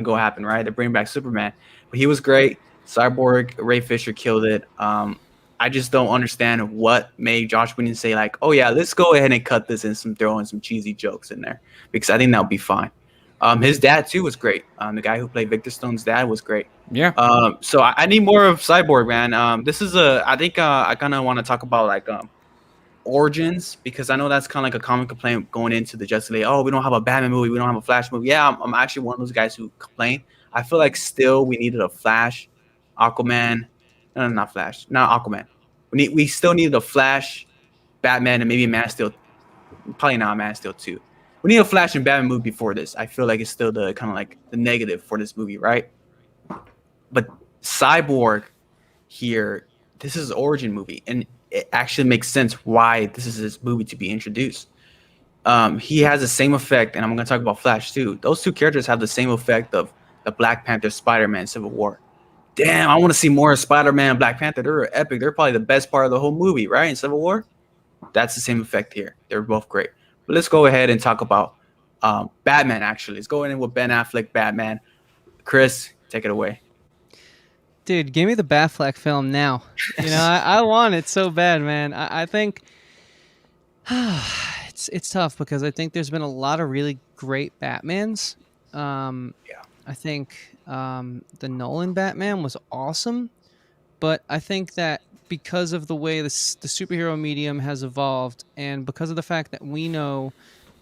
go happen, right? They bring back Superman, but he was great. Cyborg, Ray Fisher killed it. I just don't understand what made Josh Whedon say like, oh yeah, let's go ahead and cut this and throw in some cheesy jokes in there, because I think that would be fine. His dad too was great. The guy who played Victor Stone's dad was great. Yeah. So I need more of Cyborg, man. This is I think I kind of want to talk about like origins, because I know that's kind of like a common complaint going into the Justice League. Oh, we don't have a Batman movie, we don't have a Flash movie. Yeah, I'm actually one of those guys who complain. I feel like still we needed a Flash, Aquaman, no, not Flash, not Aquaman. We still needed a Flash, Batman, and maybe Man of Steel. Probably not Man of Steel 2. We need a Flash and Batman movie before this. I feel like it's still the kind of like the negative for this movie, right? But Cyborg here, this is an origin movie, and it actually makes sense why this is his movie to be introduced. He has the same effect, and I'm going to talk about Flash too. Those two characters have the same effect of the Black Panther, Spider-Man, Civil War. Damn, I want to see more of Spider-Man and Black Panther. They're epic. They're probably the best part of the whole movie, right? In Civil War, that's the same effect here. They're both great. But let's go ahead and talk about Batman. Actually, let's go in with Ben Affleck, Batman. Chris, take it away. Dude, give me the Batfleck film now. You know, I want it so bad, man. I think it's tough because I think there's been a lot of really great Batmans. I think the Nolan Batman was awesome, but I think that because of the way the superhero medium has evolved, and because of the fact that we know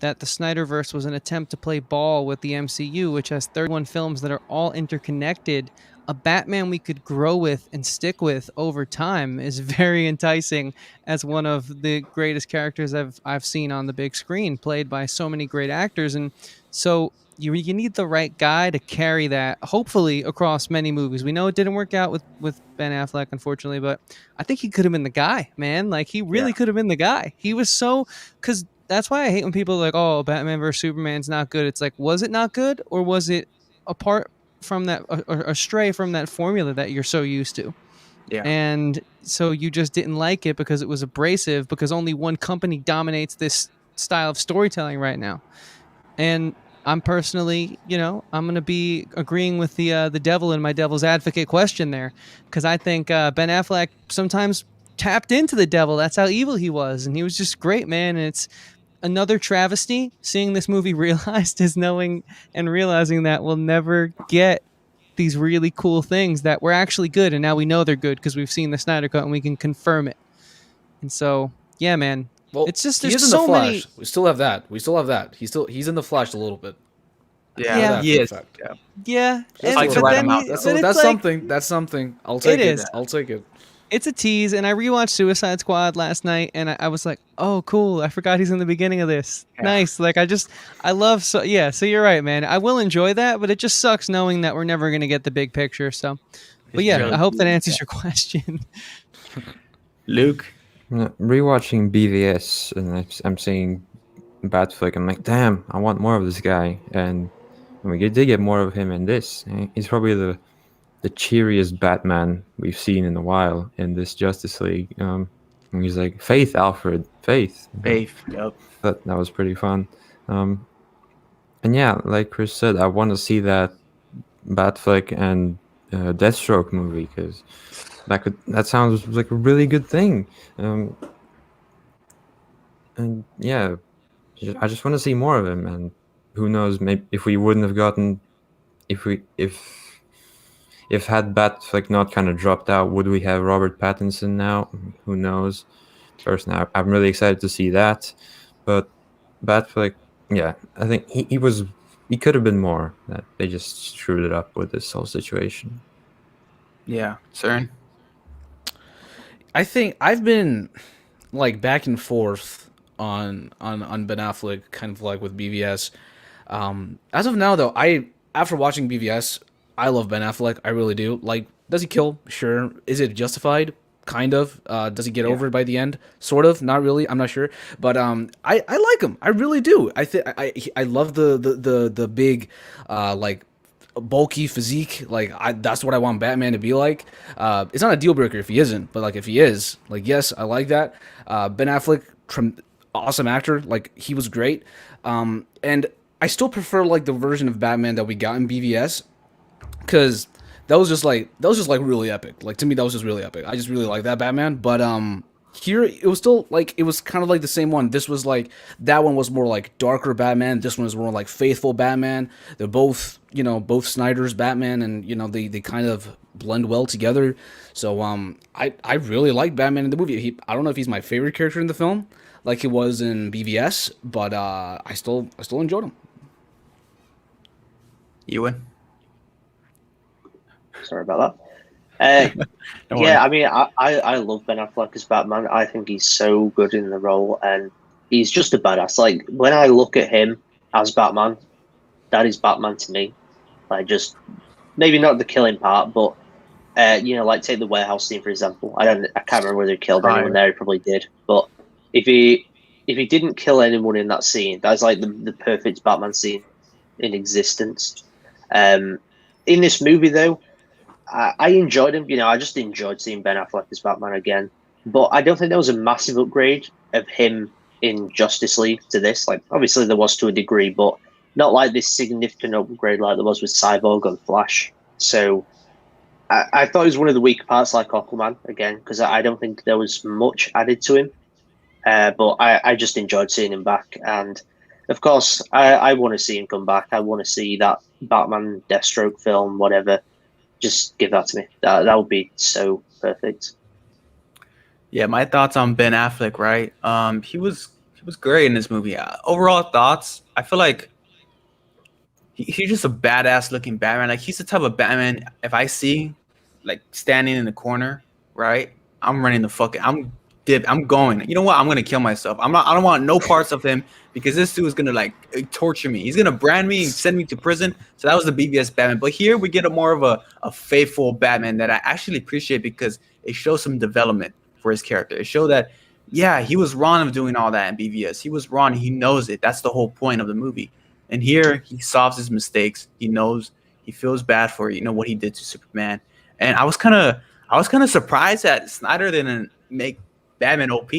that the Snyderverse was an attempt to play ball with the MCU, which has 31 films that are all interconnected, a Batman we could grow with and stick with over time is very enticing as one of the greatest characters I've seen on the big screen, played by so many great actors. And so you need the right guy to carry that, hopefully, across many movies. We know it didn't work out with Ben Affleck, unfortunately, but I think he could have been the guy, man. Like, he really could have been the guy. He was so... Because that's why I hate when people are like, oh, Batman versus Superman's not good. It's like, was it not good, or was it apart from that, or astray from that formula that you're so used to? Yeah. And so you just didn't like it because it was abrasive, because only one company dominates this style of storytelling right now. And I'm personally, I'm going to be agreeing with the devil in my devil's advocate question there, because I think Ben Affleck sometimes tapped into the devil. That's how evil he was, and he was just great, man. And it's another travesty seeing this movie realized, is knowing and realizing that we'll never get these really cool things that were actually good, and now we know they're good because we've seen the Snyder Cut and we can confirm it. And so, yeah, man. Well, it's just he's there's in so the Flash. many. We still have that. He's in the Flash a little bit. Yeah, he is. Yeah, Just like to write him out. That's something. That's something. I'll take it. I'll take it. It's a tease, and I rewatched Suicide Squad last night, and I was like, "Oh, cool! I forgot he's in the beginning of this. Yeah. Nice." Like, I love. So you're right, man. I will enjoy that, but it just sucks knowing that we're never gonna get the big picture. So, but yeah, really, I hope that answers your question. Luke, rewatching BVS, and I'm seeing Batfleck. I'm like, damn, I want more of this guy, and we did get more of him in this. He's probably the cheeriest Batman we've seen in a while in this Justice League. And he's like, "Faith, Alfred, faith." Yep. That was pretty fun. And yeah, like Chris said, I want to see that Batfleck and Deathstroke movie, because that sounds like a really good thing. And yeah, I just want to see more of him. And who knows, maybe if we wouldn't have gotten, if had Batfleck not kind of dropped out, would we have Robert Pattinson now? Who knows? Personally, I'm really excited to see that. But Batfleck, yeah, I think he could have been more. That they just screwed it up with this whole situation. Yeah, CERN. I think I've been like back and forth on Ben Affleck, kind of like with BVS. As of now, though, after watching BVS, I love Ben Affleck. I really do. Like, does he kill? Sure. Is it justified? Kind of. Does he get over it by the end? Sort of. Not really. I'm not sure. But I like him. I really do. I love the big like bulky physique. Like, that's what I want Batman to be like. It's not a deal breaker if he isn't, but like if he is, like, yes, I like that. Ben Affleck, awesome actor. Like, he was great. And I still prefer like the version of Batman that we got in BVS. Because that was just like really epic. Like, to me, that was just really epic. I just really like that Batman. But Here it was still like it was kind of like the same one. This was like that one was more like darker Batman. This one was more like faithful Batman. They're both both Snyder's Batman, and they kind of blend well together. So I really like Batman in the movie. I don't know if he's my favorite character in the film, like he was in BVS, but I still enjoyed him. Ewan? Sorry about that. Don't worry. Yeah, I mean, I love Ben Affleck as Batman. I think he's so good in the role, and he's just a badass. Like, when I look at him as Batman, that is Batman to me. Like, just maybe not the killing part, but like take the warehouse scene for example. I can't remember whether he killed anyone there. He probably did, but if he didn't kill anyone in that scene, that's like the perfect Batman scene in existence. In this movie, though, I enjoyed him. I just enjoyed seeing Ben Affleck as Batman again. But I don't think there was a massive upgrade of him in Justice League to this. Like, obviously there was to a degree, but not like this significant upgrade like there was with Cyborg and Flash. So I thought it was one of the weaker parts, like Aquaman, again, because I don't think there was much added to him. But I just enjoyed seeing him back. And, of course, I want to see him come back. I want to see that Batman Deathstroke film, whatever. Just give that to me. That would be so perfect. Yeah, my thoughts on Ben Affleck, right? He was great in this movie. Overall thoughts, I feel like he's just a badass looking Batman. Like, he's the type of Batman, if I see, like, standing in the corner, right? I'm running the fucking, I'm going. You know what? I'm gonna kill myself. I don't want no parts of him because this dude is gonna like torture me. He's gonna brand me and send me to prison. So that was the BVS Batman. But here we get a more of a faithful Batman that I actually appreciate because it shows some development for his character. It showed that, yeah, he was wrong of doing all that in BVS. He was wrong. He knows it. That's the whole point of the movie. And here he solves his mistakes. He knows, he feels bad for what he did to Superman. And I was kind of surprised that Snyder didn't make Batman OP.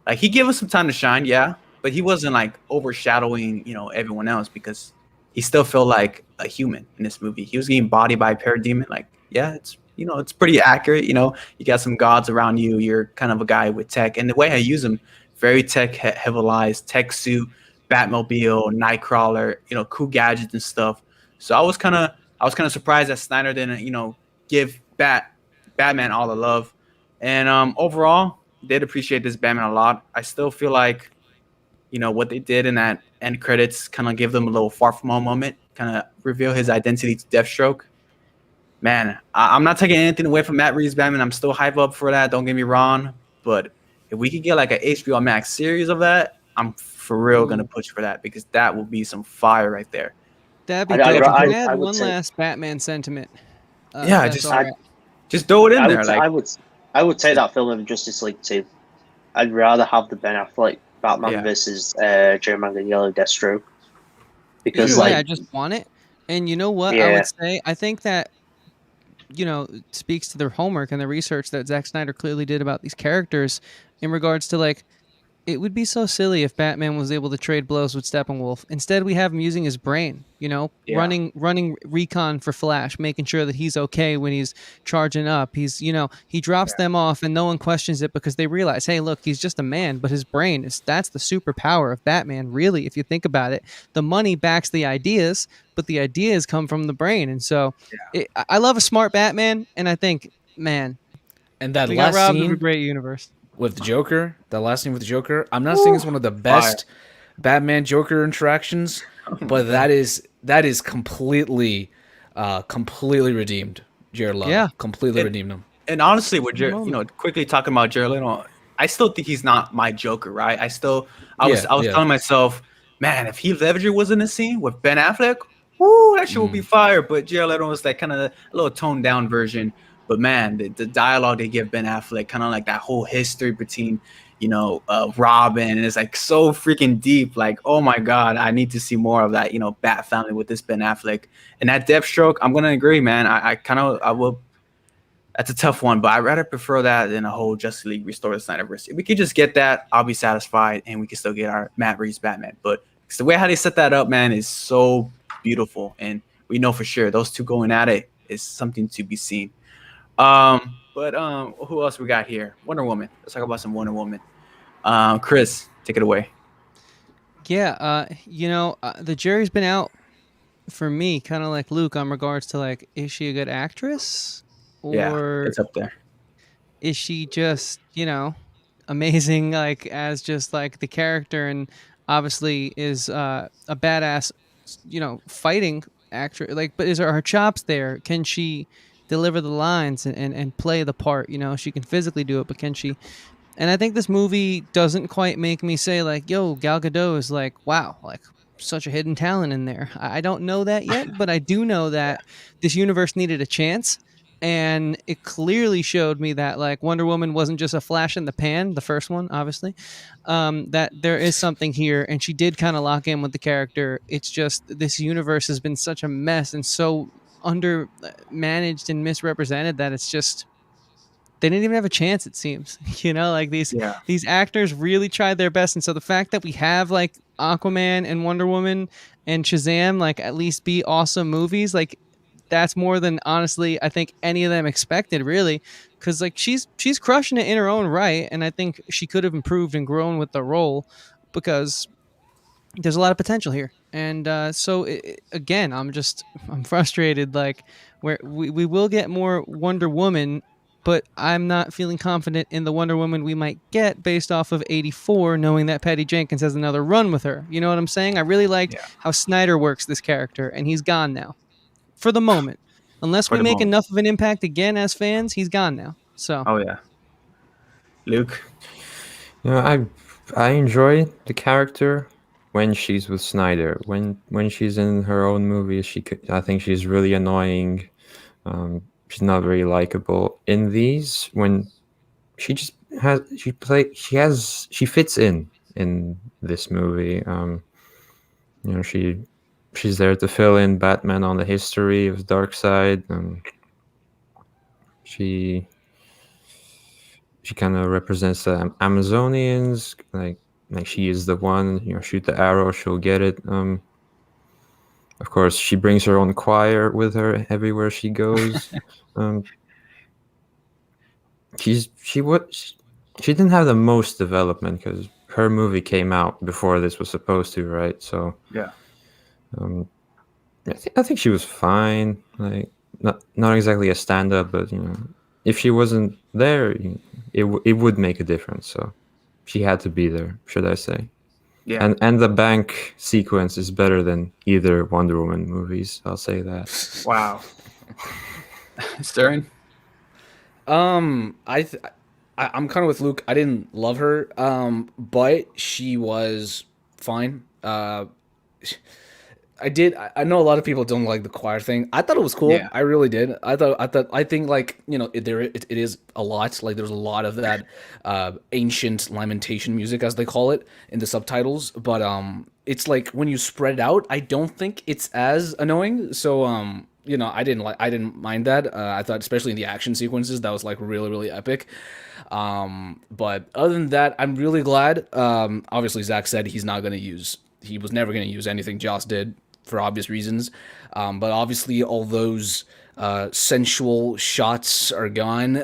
Like, he gave us some time to shine, yeah, but he wasn't like overshadowing, everyone else because he still felt like a human in this movie. He was getting bodied by a parademon. Like, yeah, it's pretty accurate. You got some gods around you. You're kind of a guy with tech, and the way I use him, very tech heavily, tech suit, Batmobile, Nightcrawler, cool gadgets and stuff. So I was kind of surprised that Snyder didn't, give Batman all the love. And overall, did appreciate this Batman a lot. I still feel like, what they did in that end credits kind of give them a little far from home moment, kind of reveal his identity to Deathstroke. Man, I'm not taking anything away from Matt Reeves' Batman. I'm still hype up for that. Don't get me wrong. But if we could get like an HBO Max series of that, I'm for real going to push for that because that will be some fire right there. That'd be dope. Can I add one last Batman sentiment? Yeah, just throw it in there. I would take that film over Justice League 2. I'd rather have the Ben Affleck Batman versus Joe Manganiello Deathstroke. Because I just want it. And you know what I would say? I think that, it speaks to their homework and the research that Zack Snyder clearly did about these characters in regards to, like, it would be so silly if Batman was able to trade blows with Steppenwolf. Instead, we have him using his brain, running recon for Flash, making sure that he's okay when he's charging up. He's, he drops them off and no one questions it because they realize, hey, look, he's just a man, but his brain that's the superpower of Batman. Really, if you think about it, the money backs the ideas, but the ideas come from the brain. And so I love a smart Batman. And I think, man, and that we last got robbed scene of a great universe. With the Joker, that last scene with the Joker, I'm not saying it's one of the best Batman Joker interactions, but that is completely redeemed Jared Leto. Yeah, completely redeemed him. And honestly, with quickly talking about Jared Leto, I still think he's not my Joker, right? I was telling myself, man, if Heath Ledger was in the scene with Ben Affleck, woo, that shit would be fire. But Jared Leto was like kind of a little toned down version. But man, the dialogue they give Ben Affleck, kind of like that whole history between, Robin, and it's like so freaking deep. Like, oh my God, I need to see more of that, Bat family with this Ben Affleck. And that Deathstroke, I'm gonna agree, man. I will. That's a tough one, but I'd rather prefer that than a whole Justice League Restore the Snyderverse. If we could just get that, I'll be satisfied, and we can still get our Matt Reeves Batman. But it's the way how they set that up, man, is so beautiful, and we know for sure those two going at it is something to be seen. But who else we got here? Wonder Woman. Let's talk about some Wonder Woman. Chris, take it away. Yeah, the jury's been out for me, kind of like Luke, on regards to like, is she a good actress, Yeah, or it's up there. is she just amazing, like as just like the character, and obviously is a badass, fighting actress. Like, but is her chops there? Can she deliver the lines and play the part? She can physically do it, but can she? And I think this movie doesn't quite make me say like, yo, Gal Gadot is like, wow, like such a hidden talent in there. I don't know that yet, but I do know that this universe needed a chance. And it clearly showed me that like Wonder Woman wasn't just a flash in the pan, the first one, obviously, that there is something here. And she did kind of lock in with the character. It's just this universe has been such a mess and so under managed and misrepresented that it's just, they didn't even have a chance, it seems. Like these actors really tried their best. And so the fact that we have like Aquaman and Wonder Woman and Shazam like at least be awesome movies, like that's more than honestly I think any of them expected, really, because like she's crushing it in her own right. And I think she could have improved and grown with the role, because there's a lot of potential here. And again, I'm frustrated, like where we will get more Wonder Woman, but I'm not feeling confident in the Wonder Woman we might get based off of 84, knowing that Patty Jenkins has another run with her. You know what I'm saying? I really liked how Snyder works this character, and he's gone now for the moment. Unless we make enough of an impact again as fans, he's gone now. So Oh yeah. Luke. I enjoy the character when she's with Snyder. When she's in her own movies, I think she's really annoying. She's not very likable. In these, when she just she fits in this movie. She's there to fill in Batman on the history of Darkseid. She kind of represents the Amazonians. Like she is the one. Shoot the arrow, she'll get it. Of course, she brings her own choir with her everywhere she goes. She didn't have the most development because her movie came out before this was supposed to, right? So Yeah. I think she was fine. Like not exactly a stand-up, but if she wasn't there, it would make a difference. So she had to be there, should I say? Yeah. And the bank sequence is better than either Wonder Woman movies. I'll say that. Wow. Stern. I'm kind of with Luke. I didn't love her, but she was fine. I know a lot of people don't like the choir thing. I thought it was cool. Yeah. I really did. I think like, it is a lot. Like there's a lot of that ancient lamentation music, as they call it, in the subtitles. But it's like when you spread it out, I don't think it's as annoying. So I didn't mind that. I thought, especially in the action sequences, that was like really, really epic. But other than that, I'm really glad. Obviously, Zack said he was never going to use anything Joss did, for obvious reasons. But obviously all those sensual shots are gone.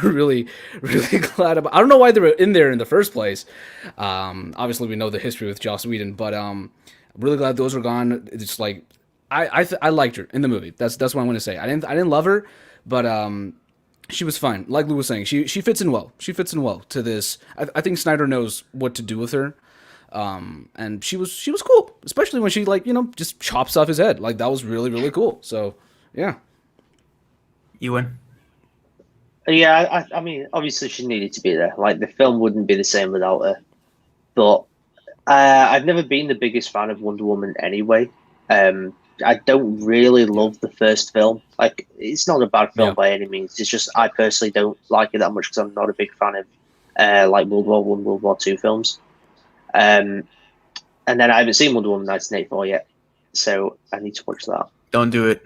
Really, really glad about. I don't know why they were in there in the first place. Obviously we know the history with Joss Whedon, but I'm really glad those are gone. It's like I liked her in the movie. That's what I'm going to say. I didn't love her, but she was fine. Like Lou was saying, she fits in well. She fits in well to this. I think Snyder knows what to do with her. And she was cool, especially when she just chops off his head. Like that was really, really cool. So yeah. Ewan. Yeah, I mean, obviously she needed to be there. Like the film wouldn't be the same without her. But I've never been the biggest fan of Wonder Woman anyway. I don't really love the first film. Like it's not a bad film by any means. It's just I personally don't like it that much because I'm not a big fan of like World War I, World War II films. And then I haven't seen Wonder Woman 1984 yet, so I need to watch that. Don't do it.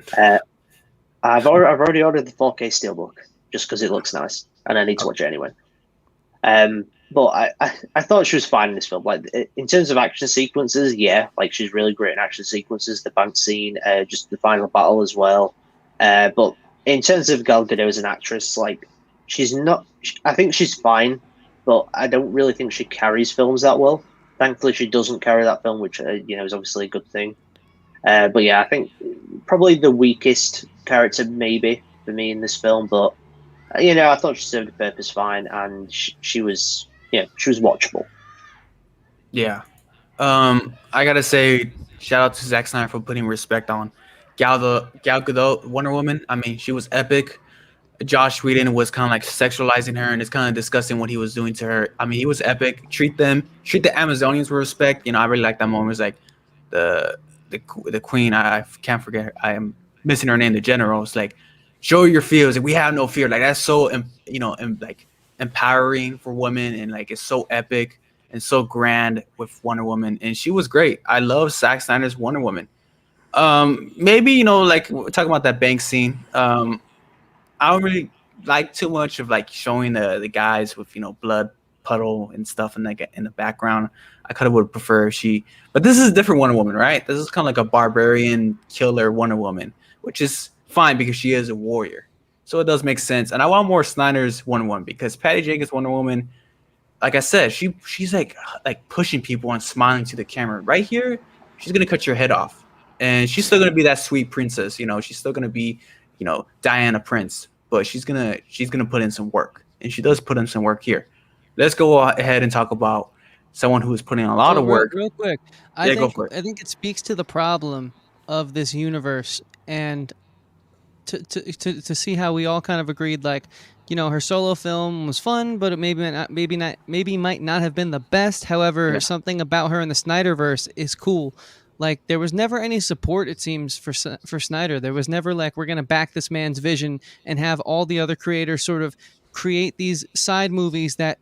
I've already ordered the 4K Steelbook just because it looks nice, and I need to watch it anyway. But I thought she was fine in this film. Like in terms of action sequences, yeah, like she's really great in action sequences. The bank scene, just the final battle as well. But in terms of Gal Gadot as an actress, like she's not. I think she's fine, but I don't really think she carries films that well. Thankfully, she doesn't carry that film, which is obviously a good thing. But yeah, I think probably the weakest character maybe for me in this film, but I thought she served the purpose fine, and she was she was watchable. Yeah. I gotta say, shout out to Zack Snyder for putting respect on Gal Gadot, Wonder Woman. I mean, she was epic. Josh Whedon was kind of like sexualizing her, and it's kind of disgusting what he was doing to her. I mean, he was epic. Treat the Amazonians with respect. I really like that moment. It's like the the queen. I can't forget. I am missing her name. The general. It's like, show your fears. We have no fear. Like that's so like empowering for women, and like it's so epic and so grand with Wonder Woman. And she was great. I love Zack Snyder's Wonder Woman. Maybe like we're talking about that bank scene. I don't really like too much of like showing the guys with blood puddle and stuff in the background. I kind of would prefer but this is a different Wonder Woman, right? This is kind of like a barbarian killer Wonder Woman, which is fine because she is a warrior, so it does make sense. And I want more Snyder's Wonder Woman because Patty Jenkins' Wonder Woman, like I said, she's like pushing people and smiling to the camera. Right here, she's gonna cut your head off, and she's still gonna be that sweet princess. She's still gonna be Diana Prince, but she's gonna put in some work, and she does put in some work here. Let's go ahead and talk about someone who is putting in a lot of work. Real quick, Go for it. I think it speaks to the problem of this universe, and to see how we all kind of agreed, like, her solo film was fun, but it maybe might not have been the best. However, something about her in the Snyderverse is cool. Like, there was never any support, it seems, for Snyder. There was never like, we're going to back this man's vision and have all the other creators sort of create these side movies that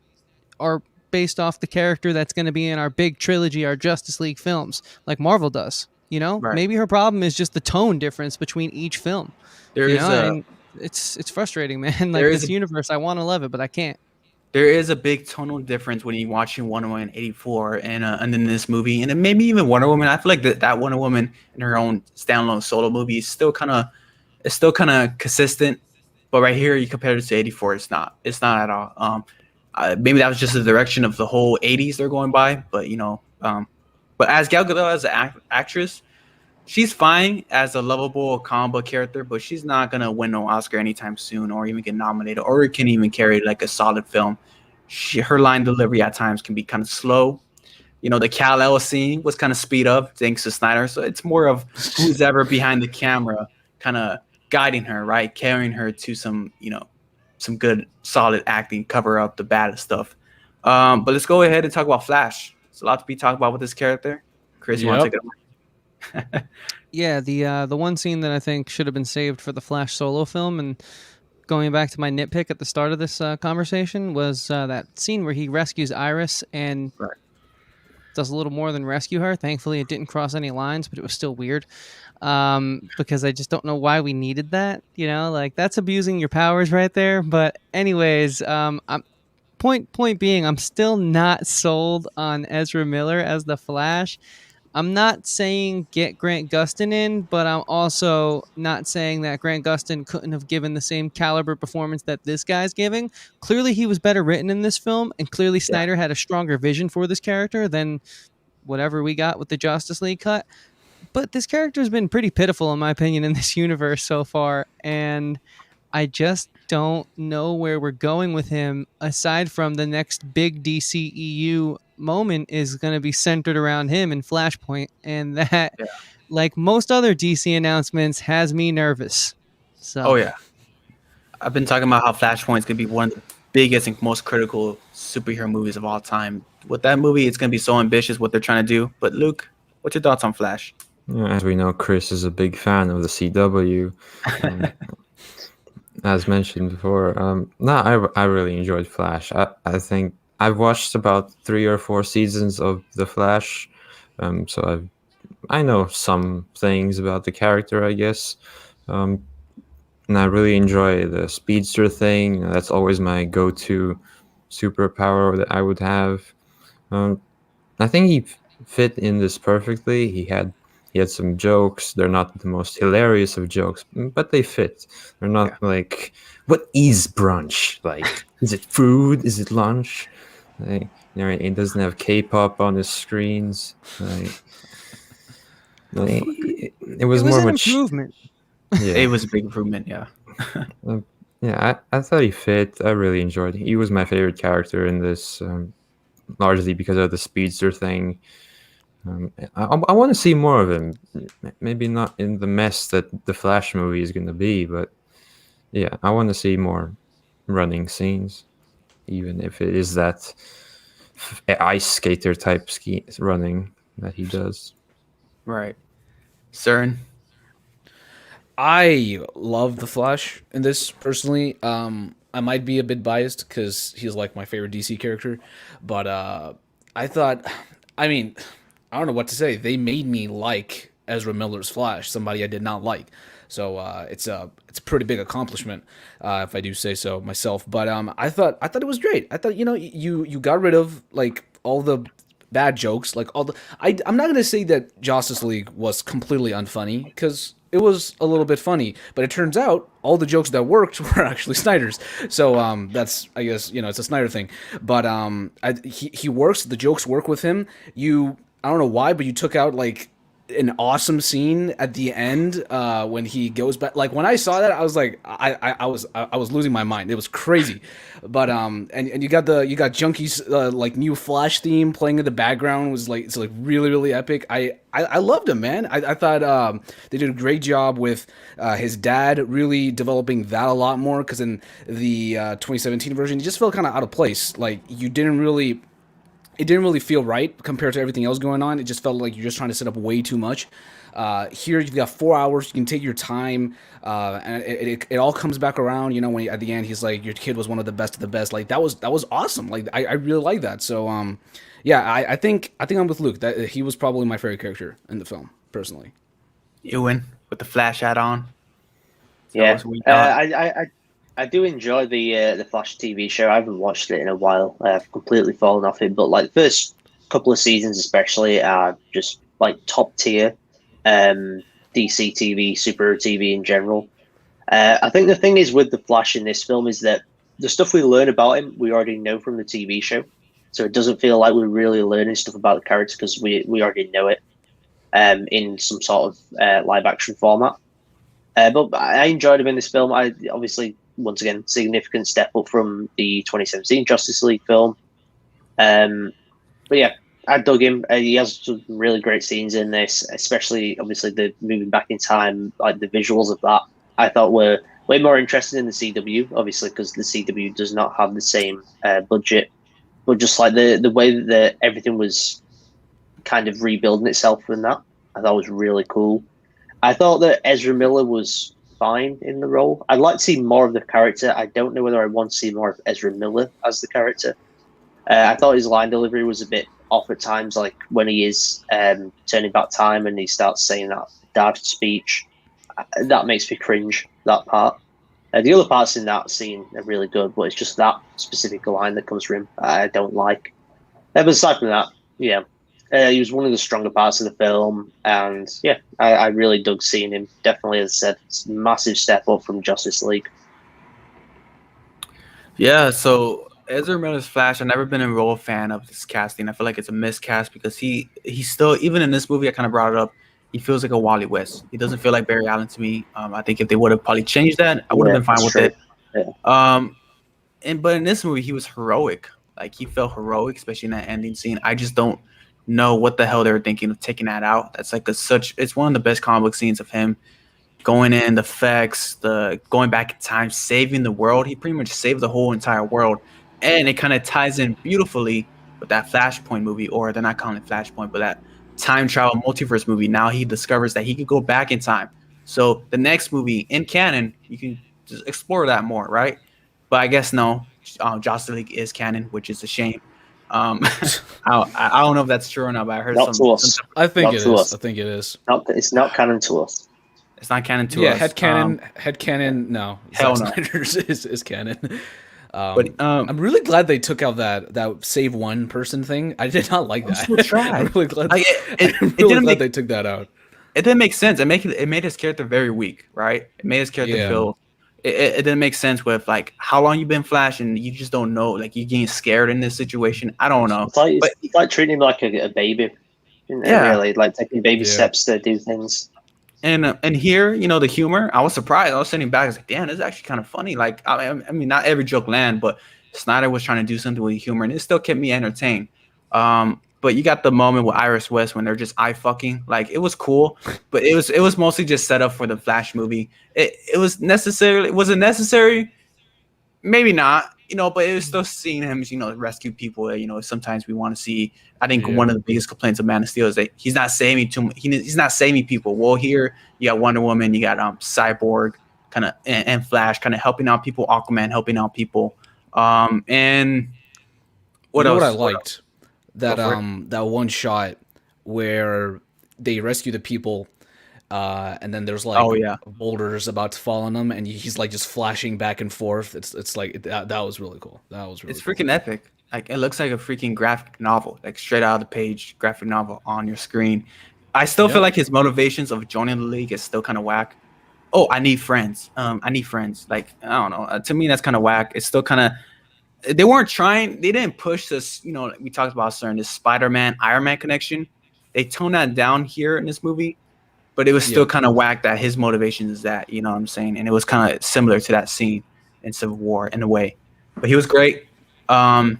are based off the character that's going to be in our big trilogy, our Justice League films, like Marvel does. Right. Maybe her problem is just the tone difference between each film. And it's frustrating, man. Like, this universe, I want to love it, but I can't. There is a big tonal difference when you're watching Wonder Woman 84 and then this movie, and then maybe even Wonder Woman. I feel like that Wonder Woman in her own standalone solo movie is still kind of consistent. But right here, you compare it to 84, it's not at all. Maybe that was just the direction of the whole 80s they're going by, but but as Gal Gadot as an actress, she's fine as a lovable comic book character, but she's not gonna win no Oscar anytime soon, or even get nominated, or can even carry like a solid film. Her line delivery at times can be kind of slow. The Kal-El scene was kind of speed up thanks to Snyder, so it's more of who's ever behind the camera, kind of guiding her, right, carrying her to some some good solid acting, cover up the bad stuff. But let's go ahead and talk about Flash. There's a lot to be talked about with this character. Chris, you want to take it away? Yeah, the one scene that I think should have been saved for the Flash solo film, and going back to my nitpick at the start of this conversation, was that scene where he rescues Iris and does a little more than rescue her. Thankfully, it didn't cross any lines, but it was still weird because I just don't know why we needed that. Like, that's abusing your powers right there. But anyways, point being, I'm still not sold on Ezra Miller as the Flash. I'm not saying get Grant Gustin in, but I'm also not saying that Grant Gustin couldn't have given the same caliber performance that this guy's giving. Clearly, he was better written in this film, and clearly Snyder had a stronger vision for this character than whatever we got with the Justice League cut. But this character's been pretty pitiful, in my opinion, in this universe so far, and I just don't know where we're going with him, aside from the next big DCEU moment is going to be centered around him in Flashpoint, and that, like most other DC announcements, has me nervous. So, I've been talking about how Flashpoint's going to be one of the biggest and most critical superhero movies of all time. With that movie, it's going to be so ambitious what they're trying to do. But Luke, what's your thoughts on Flash? As we know, Chris is a big fan of the CW. As mentioned before, I really enjoyed Flash. I think I've watched about 3 or 4 seasons of The Flash, so I know some things about the character, I guess. And I really enjoy the speedster thing. That's always my go-to superpower that I would have. I think he fit in this perfectly. He had He had some jokes. They're not the most hilarious of jokes, but they fit. They're not like, what is brunch? Like, is it food? Is it lunch? Like, you know, it doesn't have K-pop on his screens. It was more an much. improvement. Yeah, It was a big improvement. Yeah. yeah. I thought he fit. I really enjoyed. He was my favorite character in this, largely because of the speedster thing. I want to see more of him. Maybe not in the mess that the Flash movie is going to be, but yeah, I want to see more running scenes, even if it is that ice skater type running that he does. Right. CERN. I love the Flash in this personally. I might be a bit biased because he's like my favorite DC character, but I thought, I mean, I don't know what to say. They made me like Ezra Miller's Flash, somebody I did not like. So it's a pretty big accomplishment, if I do say so myself. But I thought it was great. I thought you got rid of like all the bad jokes, like all the. I'm not gonna say that Justice League was completely unfunny because it was a little bit funny, but it turns out all the jokes that worked were actually Snyder's. So that's, I guess, it's a Snyder thing. But he works. The jokes work with him. I don't know why, but you took out like an awesome scene at the end when he goes back. Like when I saw that, I was like, I was losing my mind. It was crazy. But and you got Junkie's like new Flash theme playing in the background. It was like, it's like really, really epic. I loved him, man. I thought they did a great job with his dad really developing that a lot more, because in the 2017 version, he just felt kind of out of place. Like it didn't really feel right compared to everything else going on. It just felt like you're just trying to set up way too much. Here you've got 4 hours. You can take your time, and it all comes back around. When at the end he's like, your kid was one of the best of the best. Like that was awesome. Like I really like that. So yeah, I think I'm with Luke. That he was probably my favorite character in the film, personally. Ewan with the Flash hat on. Yeah, I do enjoy the Flash TV show. I haven't watched it in a while. I've completely fallen off it, but like the first couple of seasons, especially, are just like top tier DC TV, superhero TV in general. I think the thing is with the Flash in this film is that the stuff we learn about him, we already know from the TV show, so it doesn't feel like we're really learning stuff about the character because we already know it in some sort of live action format. But I enjoyed him in this film. I obviously, once again, significant step up from the 2017 Justice League film. But yeah, I dug him. He has some really great scenes in this, especially obviously the moving back in time, like the visuals of that, I thought were way more interesting in the CW, obviously, because the CW does not have the same budget. But just like the way that everything was kind of rebuilding itself in that, I thought was really cool. I thought that Ezra Miller was fine in the role. I'd like to see more of the character. I don't know whether I want to see more of Ezra Miller as the character. I thought his line delivery was a bit off at times, like when he is turning back time and he starts saying that dad speech. That makes me cringe, that part. The other parts in that scene are really good, but it's just that specific line that comes from him I don't like. But aside from that, yeah. He was one of the stronger parts of the film, and yeah, I really dug seeing him. Definitely, as I said, it's a massive step up from Justice League. Yeah, so Ezra Miller's Flash, I've never been a real fan of this casting. I feel like it's a miscast because he's still, even in this movie, I kind of brought it up, he feels like a Wally West. He doesn't feel like Barry Allen to me. I think if they would have probably changed that, I would have been fine with it. Yeah. But in this movie, he was heroic. Like, he felt heroic, especially in that ending scene. I just don't know what the hell they were thinking of taking that out. That's like it's one of the best comic book scenes of him going in, the effects, the going back in time, saving the world. He pretty much saved the whole entire world, and it kind of ties in beautifully with that Flashpoint movie, or they're not calling it Flashpoint, but that time travel multiverse movie. Now he discovers that he could go back in time. So the next movie in canon, you can just explore that more, right? But I guess no, Justice League is canon, which is a shame. I don't know if that's true or not, but I heard some. I think it is. I think it is. It's not canon to us. It's not canon to us. Head canon. No, hell Zack Snyder's is canon. But I'm really glad they took out that save one person thing. I did not like that. I'm so I'm really glad. Like, I'm really glad they took that out. it didn't make sense. It made his character very weak, right? It made his character Yeah. feel it didn't make sense with like how long you've been Flash and you just don't know, like you getting scared in this situation. I don't know, but It's like treating him like a baby, isn't it? yeah. Really, like taking baby Yeah. steps to do things. And here, you know, the humor, I was surprised. I was sitting back, I was like, damn, this is actually kind of funny. Like, I mean, not every joke land, but Snyder was trying to do something with humor, and it still kept me entertained. But you got the moment with Iris West when they're just eye fucking. Like, it was cool, but it was mostly just set up for the Flash movie. Was it necessary? Maybe not, you know, but it was still seeing him, you know, rescue people. You know, sometimes we want to see. I think Yeah. one of the biggest complaints of Man of Steel is that he's not saving he's not saving people. Well, here you got Wonder Woman, you got Cyborg, kind of, and Flash, kind of helping out people. Aquaman helping out people. And what You know else? what I liked? That Go for it. that one shot where they rescue the people, and then there's like Oh yeah, boulders about to fall on them, and he's like just flashing back and forth. It's like that was really cool. That was really it's cool. freaking epic. Like it looks like a freaking graphic novel, like straight out of the page, graphic novel on your screen. I still feel Yep. like his motivations of joining the league is still kind of whack. Oh, I need friends. I need friends. Like I don't know. To me, that's kind of whack. It's still kind of they weren't trying. They didn't push this. You know, like we talked about certain this Spider-Man Iron Man connection. They toned that down here in this movie, but it was still Yep. kind of whack that his motivation is that. You know what I'm saying? And it was kind of similar to that scene in Civil War in a way. But he was great. Not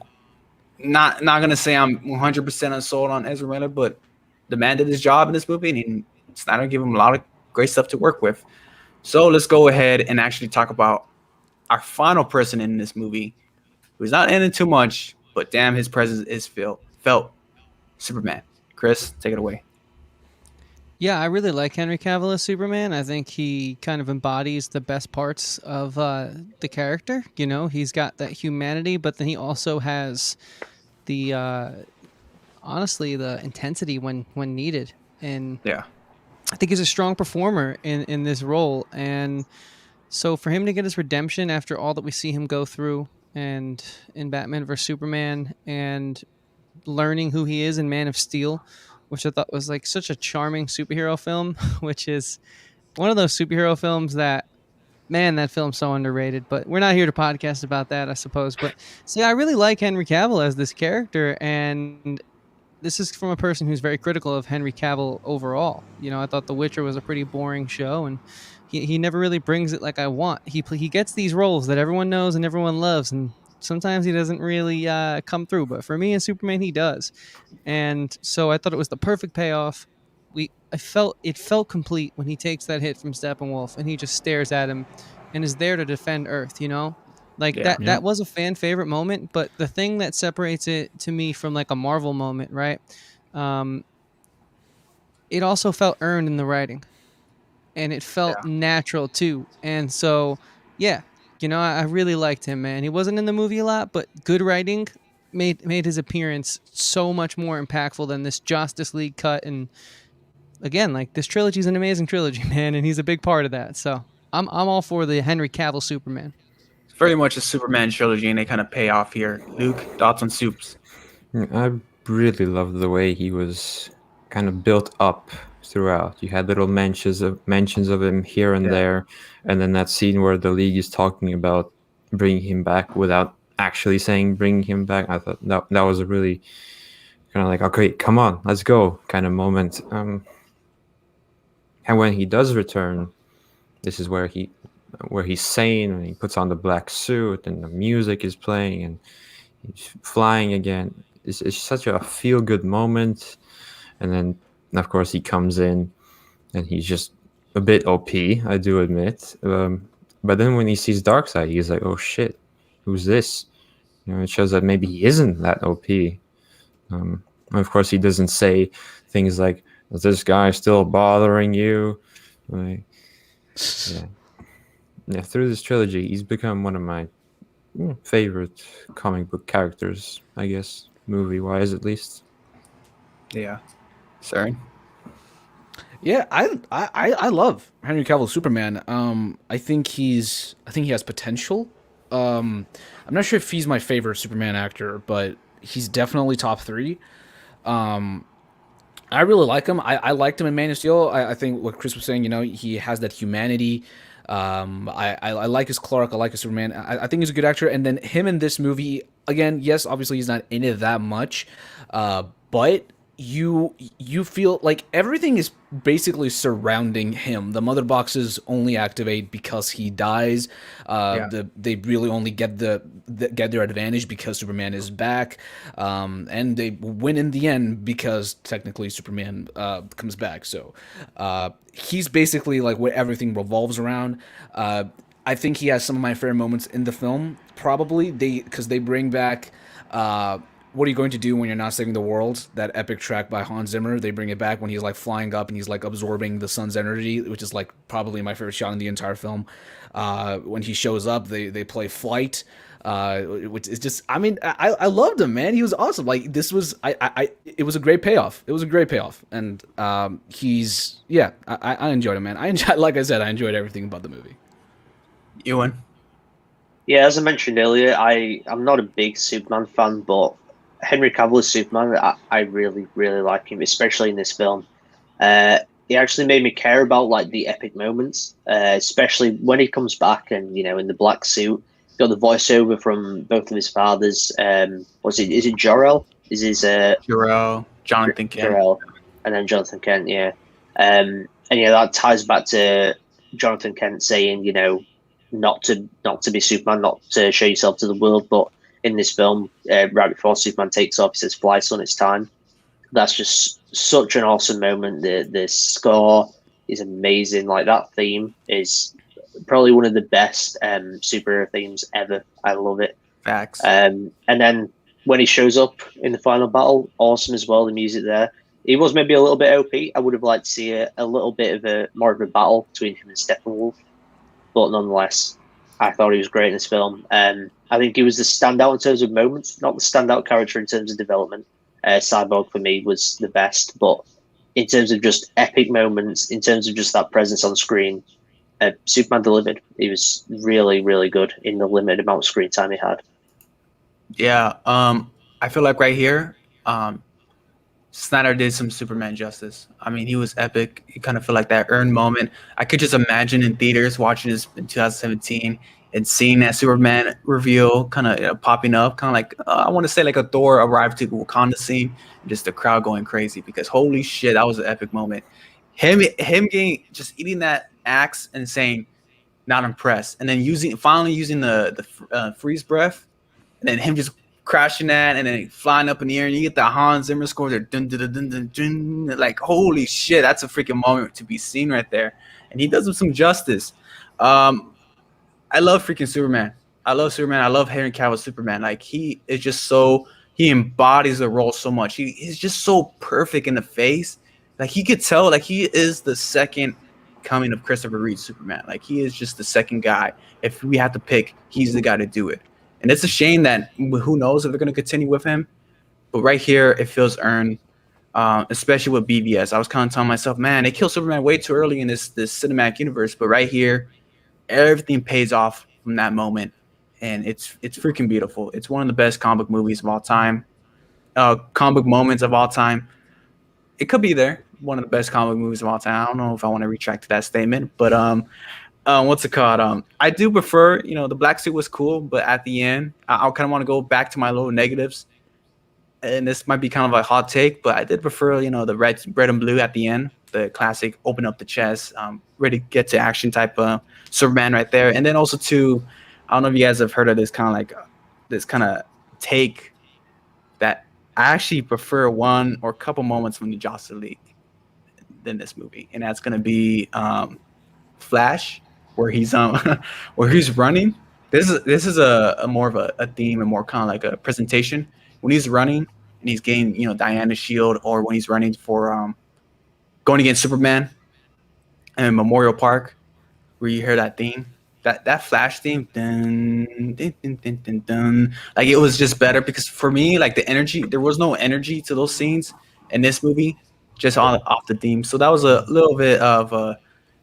gonna say I'm 100% sold on Ezra Miller, but the man did his job in this movie, and Snyder gave him a lot of great stuff to work with. So let's go ahead and actually talk about our final person in this movie, who's not in it too much, but damn, his presence is felt. Superman. Chris, take it away. Yeah, I really like Henry Cavill as Superman. I think he kind of embodies the best parts of the character. You know, he's got that humanity, but then he also has the honestly the intensity when needed. And Yeah. I think he's a strong performer in this role. And so for him to get his redemption after all that we see him go through, and in Batman vs Superman, and learning who he is in Man of Steel, which I thought was like such a charming superhero film, which is one of those superhero films that, man, that film's so underrated. But we're not here to podcast about that, I suppose. But see, I really like Henry Cavill as this character, and this is from a person who's very critical of Henry Cavill overall. You know, I thought The Witcher was a pretty boring show, and he never really brings it like I want. He gets these roles that everyone knows and everyone loves, and sometimes he doesn't really come through. But for me as Superman, he does. And so I thought it was the perfect payoff. It felt complete when he takes that hit from Steppenwolf and he just stares at him and is there to defend Earth, you know? Like Yeah. that was a fan favorite moment, but the thing that separates it to me from like a Marvel moment, right? It also felt earned in the writing, and it felt Yeah. natural too. And so, yeah, you know, I really liked him, man. He wasn't in the movie a lot, but good writing made his appearance so much more impactful than this Justice League cut. And again, like this trilogy is an amazing trilogy, man, and he's a big part of that. So I'm all for the Henry Cavill Superman. It's very much a Superman trilogy, and they kind of pay off here. Luke, thoughts on Supes? I really loved the way he was kind of built up throughout. You had little mentions of him here and Yeah. there, and then that scene where the league is talking about bringing him back without actually saying bring him back. I thought that was a really kind of like, okay, come on, let's go kind of moment. And when he does return, this is where he's sane and he puts on the black suit and the music is playing and he's flying again. It's such a feel-good moment. And then, of course, he comes in and he's just a bit OP, I do admit. But then when he sees Darkseid, he's like, oh shit, who's this? You know, it shows that maybe he isn't that OP. And of course, he doesn't say things like, is this guy still bothering you? Like, yeah, through this trilogy, he's become one of my favorite comic book characters, I guess, movie-wise at least. Yeah. Sorry. Yeah, I love Henry Cavill Superman. I think he has potential. I'm not sure if he's my favorite Superman actor, but he's definitely top 3. I really like him. I liked him in Man of Steel. I think what Chris was saying, he has that humanity. I like his Clark. I like his Superman. I think he's a good actor. And then him in this movie, again, yes, obviously he's not in it that much, but you feel like everything is basically surrounding him. The mother boxes only activate because he dies. Yeah. They really only get get their advantage because Superman is back, and they win in the end because technically Superman comes back. So he's basically like what everything revolves around. I think he has some of my favorite moments in the film. Probably because they bring back. What are you going to do when you're not saving the world? That epic track by Hans Zimmer. They bring it back when he's like flying up and he's like absorbing the sun's energy, which is like probably my favorite shot in the entire film. When he shows up, they play Flight, which is just. I mean, I loved him, man. He was awesome. Like this was it was a great payoff. It was a great payoff, and I enjoyed it, man. Like I said, I enjoyed everything about the movie. Ewan. Yeah, as I mentioned earlier, I'm not a big Superman fan, but Henry Cavill's Superman, I really, really like him, especially in this film. He actually made me care about like the epic moments, especially when he comes back and in the black suit. Got the voiceover from both of his fathers. Is it Jor-El? Is his Jor-El, Jonathan Kent. Jor-El, and then Jonathan Kent, yeah. And that ties back to Jonathan Kent saying, not to be Superman, not to show yourself to the world, but in this film, right before Superman takes off, he says, "Fly, son, it's time." That's just such an awesome moment. The score is amazing. Like that theme is probably one of the best superhero themes ever. I love it. Facts. And then when he shows up in the final battle, awesome as well. The music there. He was maybe a little bit OP. I would have liked to see a little bit of more of a battle between him and Steppenwolf, but nonetheless, I thought he was great in this film. I think he was the standout in terms of moments, not the standout character in terms of development. Cyborg for me was the best, but in terms of just epic moments, in terms of just that presence on screen, Superman delivered. He was really, really good in the limited amount of screen time he had. Yeah, I feel like right here, Snyder did some Superman justice. I mean, he was epic. He kind of felt like that earned moment. I could just imagine in theaters watching this in 2017 and seeing that Superman reveal kind of popping up, kind of like, I want to say like a Thor arrived to Wakanda scene, and just the crowd going crazy because holy shit, that was an epic moment. Him getting just eating that axe and saying, not impressed, and then finally using the freeze breath, and then him just crashing that and then flying up in the air, and you get the Hans Zimmer score there, dun, dun, dun, dun, dun, dun, like holy shit, that's a freaking moment to be seen right there, and he does him some justice. I love freaking Superman. I love Superman. I love Henry Cavill's Superman. Like he embodies the role so much. He's just so perfect in the face. Like he could tell, like he is the second coming of Christopher Reeve's Superman. Like he is just the second guy. If we had to pick, he's the guy to do it. And it's a shame that who knows if they're going to continue with him. But right here, it feels earned, especially with BVS. I was kind of telling myself, man, they killed Superman way too early in this cinematic universe. But right here, everything pays off from that moment. And it's freaking beautiful. It's one of the best comic movies of all time. Comic moments of all time. It could be there. One of the best comic movies of all time. I don't know if I want to retract that statement. But what's it called? I do prefer, the black suit was cool, but at the end, I kind of want to go back to my little negatives. And this might be kind of a hot take, but I did prefer, the red and blue at the end, the classic open up the chest, ready to get to action type of Superman right there. And then also too, I don't know if you guys have heard of this kind of like this kind of take that I actually prefer one or a couple moments from the Justice League than this movie, and that's gonna be Flash, where he's where he's running. This is a more of a theme and more kind of like a presentation when he's running and he's getting Diana's shield, or when he's running for going against Superman in Memorial Park, where you hear that theme, that Flash theme, dun, dun, dun, dun, dun, dun. Like it was just better because for me, like the energy, there was no energy to those scenes in this movie, just off the theme. So that was a little bit of a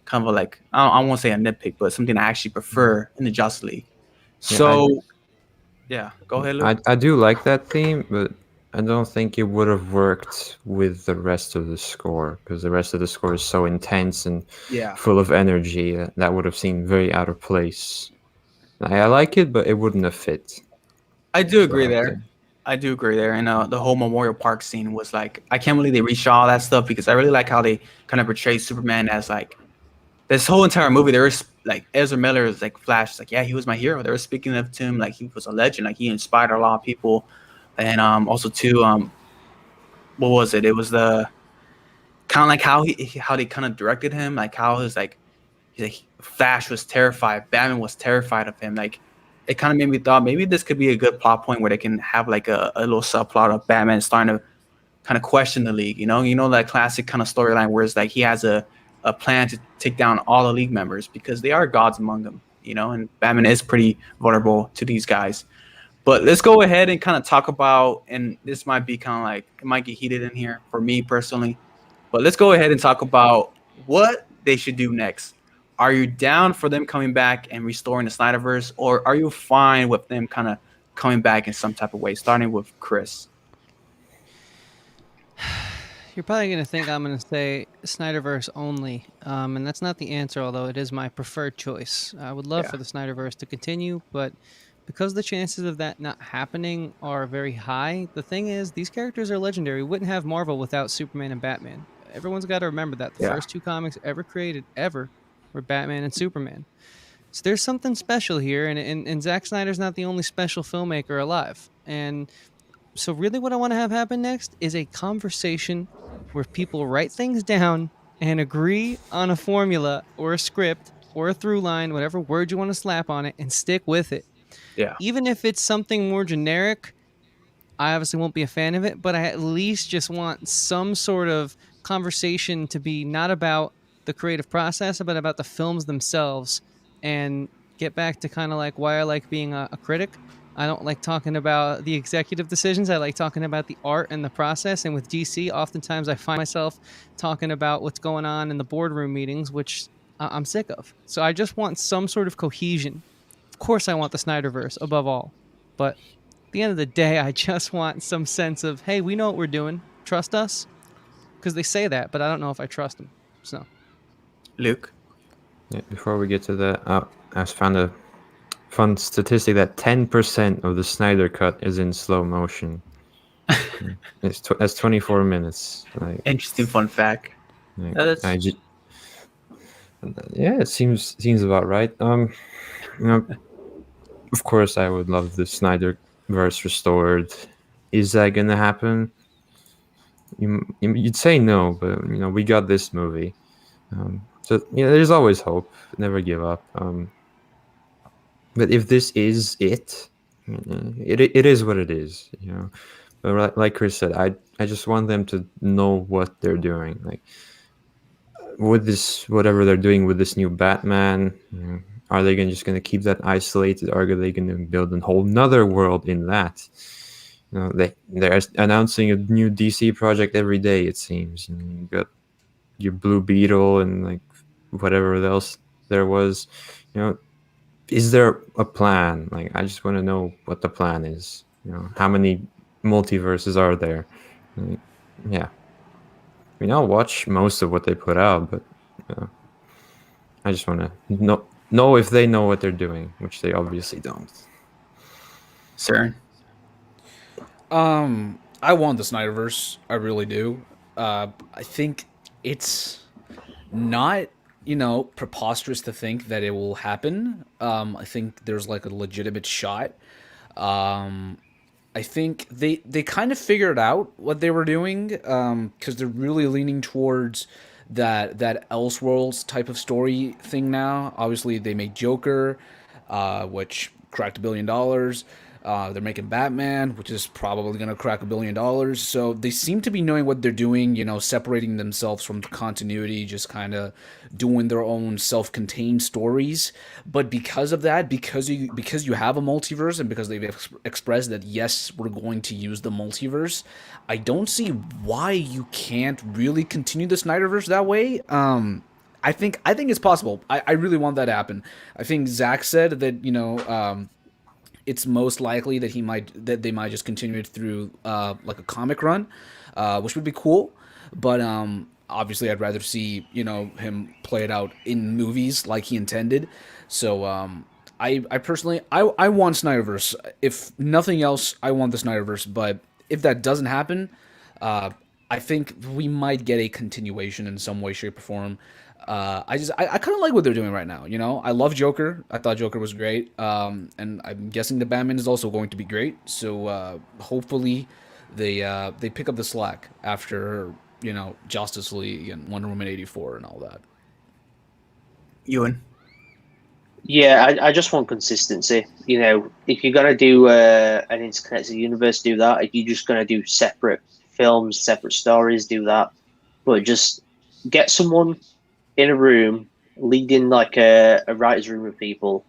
kind of like, I won't say a nitpick, but something I actually prefer in the Justice League. So, yeah, go ahead, Luke. I do like that theme, but I don't think it would have worked with the rest of the score, because the rest of the score is so intense and Yeah, full of energy that would have seemed very out of place. I like it, but it wouldn't have fit. I do So agree I'd say, there. I do agree there. And the whole Memorial Park scene was like, I can't believe they reshot all that stuff because I really like how they kind of portray Superman as like this whole entire movie. There was like Ezra Miller is like Flash, like yeah, he was my hero. They were speaking of to him like he was a legend, like he inspired a lot of people. And also too, what was it? It was the kind of like how they kind of directed him, like how his like he's like Flash was terrified, Batman was terrified of him. Like it kind of made me thought maybe this could be a good plot point where they can have like a little subplot of Batman starting to kind of question the league. You know that classic kind of storyline where it's like he has a plan to take down all the league members because they are gods among them. And Batman is pretty vulnerable to these guys. But let's go ahead and kind of talk about, and this might be kind of like it might get heated in here for me personally. But let's go ahead and talk about what they should do next. Are you down for them coming back and restoring the Snyderverse, or are you fine with them kind of coming back in some type of way? Starting with Chris. You're probably going to think I'm going to say Snyderverse only, and that's not the answer, although it is my preferred choice. I would love Yeah. for the Snyderverse to continue, but because the chances of that not happening are very high, the thing is, these characters are legendary. We wouldn't have Marvel without Superman and Batman. Everyone's got to remember that. The Yeah. first two comics ever created, ever, were Batman and Superman. So there's something special here, and Zack Snyder's not the only special filmmaker alive. And so really what I want to have happen next is a conversation where people write things down and agree on a formula or a script or a through line, whatever word you want to slap on it, and stick with it. Yeah. Even if it's something more generic, I obviously won't be a fan of it, but I at least just want some sort of conversation to be not about the creative process, but about the films themselves, and get back to kind of like why I like being a critic. I don't like talking about the executive decisions. I like talking about the art and the process. And with DC, oftentimes I find myself talking about what's going on in the boardroom meetings, which I'm sick of. So I just want some sort of cohesion. Of course, I want the Snyderverse above all, but at the end of the day, I just want some sense of, hey, we know what we're doing. Trust us? Because they say that, but I don't know if I trust them. So, Luke. yeah, before we get to that, I found a fun statistic that 10% of the Snyder Cut is in slow motion. That's 24 minutes. Like, Interesting fun fact. like, That's- yeah, it seems about right. Of course, I would love the Snyder verse restored. Is that gonna happen? You'd say no, but we got this movie, so there's always hope. Never give up. But if this is it, it is what it is. But like Chris said, I just want them to know what they're doing. Like with this, whatever they're doing with this new Batman, are they just going to keep that isolated? Or are they going to build a whole nother world in that? They're announcing a new DC project every day. It seems. You got your Blue Beetle and like whatever else there was. Is there a plan? Like, I just want to know what the plan is. How many multiverses are there? Like, yeah. I'll watch most of what they put out, but I just want to know if they know what they're doing, which they obviously don't. Sir. I want the Snyderverse. I really do. I think it's not, preposterous to think that it will happen. I think there's like a legitimate shot. I think they kind of figured out what they were doing, because they're really leaning towards that Elseworlds type of story thing now. Obviously, they made Joker, which cracked $1 billion. They're making Batman, which is probably going to crack $1 billion. So they seem to be knowing what they're doing, separating themselves from the continuity, just kind of doing their own self-contained stories. But because of that, because you have a multiverse, and because they've expressed that, yes, we're going to use the multiverse, I don't see why you can't really continue the Snyderverse that way. I think it's possible. I really want that to happen. I think Zach said that, it's most likely that they might just continue it through like a comic run, which would be cool. But obviously, I'd rather see him play it out in movies like he intended. So I personally I want Snyderverse. If nothing else, I want the Snyderverse. But if that doesn't happen, I think we might get a continuation in some way, shape, or form. I kind of like what they're doing right now. I love Joker. I thought Joker was great. And I'm guessing the Batman is also going to be great. So hopefully they pick up the slack after Justice League and Wonder Woman 84 and all that. Ewan. Yeah, I just want consistency. If you're gonna do an interconnected universe, do that. If you're just gonna do separate films, separate stories, do that. But just get someone in a room, leading like a writer's room of people,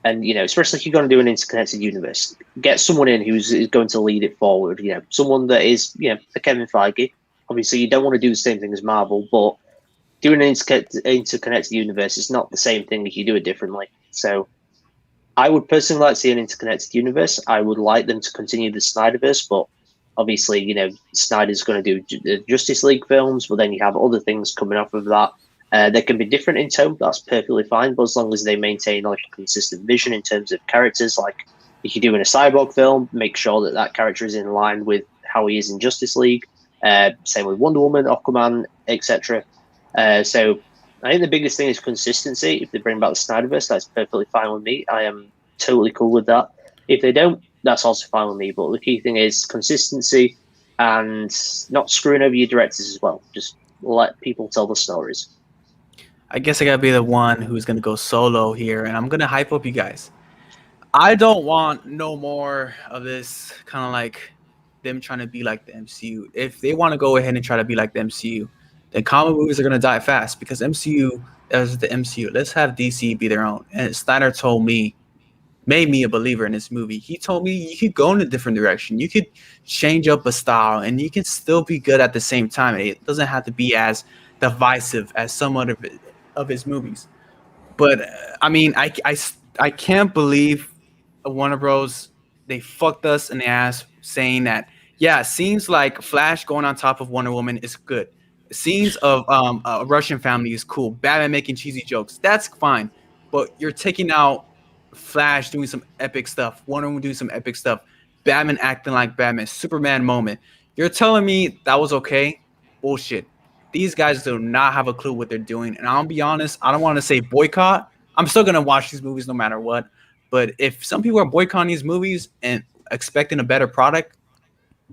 and especially if you're going to do an interconnected universe, get someone in who's going to lead it forward. Someone that is a Kevin Feige. Obviously, you don't want to do the same thing as Marvel, but doing an interconnected universe is not the same thing if you do it differently. So I would personally like to see an interconnected universe. I would like them to continue the Snyderverse, but obviously, Snyder's going to do the Justice League films, but then you have other things coming off of that. They can be different in tone. That's perfectly fine, but as long as they maintain like a consistent vision in terms of characters, like if you're doing a Cyborg film, make sure that character is in line with how he is in Justice League. Same with Wonder Woman, Aquaman, etc. So I think the biggest thing is consistency. If they bring back the Snyderverse, that's perfectly fine with me. I am totally cool with that. If they don't, that's also fine with me. But the key thing is consistency and not screwing over your directors as well. Just let people tell the stories. I guess I gotta be the one who's gonna go solo here, and I'm gonna hype up you guys. I don't want no more of this kind of like them trying to be like the MCU. If they want to go ahead and try to be like the MCU, then comic movies are gonna die fast because MCU is the MCU. Let's have DC be their own. And Snyder made me a believer in this movie. He told me you could go in a different direction. You could change up a style, and you can still be good at the same time. It doesn't have to be as divisive as some other of his movies. But I mean, I can't believe Warner Bros. They fucked us in the ass saying that, yeah, scenes like Flash going on top of Wonder Woman is good. Scenes of a Russian family is cool. Batman making cheesy jokes, that's fine. But you're taking out Flash doing some epic stuff, Wonder Woman doing some epic stuff, Batman acting like Batman, Superman moment. You're telling me that was okay? Bullshit. These guys do not have a clue what they're doing. And I'll be honest, I don't want to say boycott. I'm still going to watch these movies no matter what. But if some people are boycotting these movies and expecting a better product,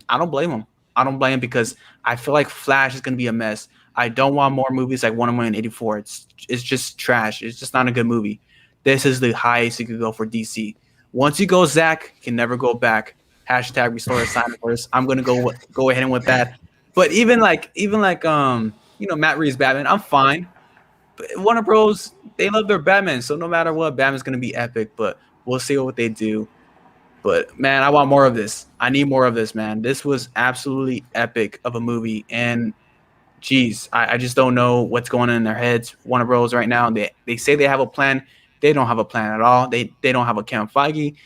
I don't blame them. I don't blame them because I feel like Flash is going to be a mess. I don't want more movies like Wonder Woman 84. It's just trash. It's just not a good movie. This is the highest you could go for DC. Once you go Zack, you can never go back. Hashtag restore Snyderverse. I'm going to go ahead and with that. But even like Matt Reeves Batman, I'm fine. But Warner Bros. They love their Batman, so no matter what, Batman's gonna be epic. But we'll see what they do. But man, I want more of this. I need more of this, man. This was absolutely epic of a movie, and geez, I just don't know what's going on in their heads. Warner Bros. Right now, they say they have a plan. They don't have a plan at all. They don't have a Kevin Feige.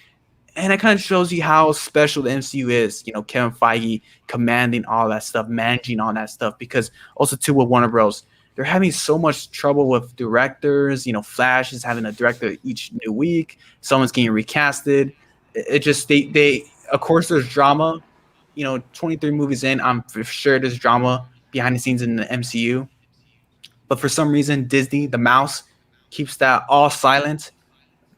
And it kind of shows you how special the MCU is. Kevin Feige commanding all that stuff, managing all that stuff. Because also, too, with Warner Bros., they're having so much trouble with directors. Flash is having a director each new week. Someone's getting recasted. It just, they of course, there's drama. 23 movies in, I'm for sure there's drama behind the scenes in the MCU. But for some reason, Disney, the mouse, keeps that all silent.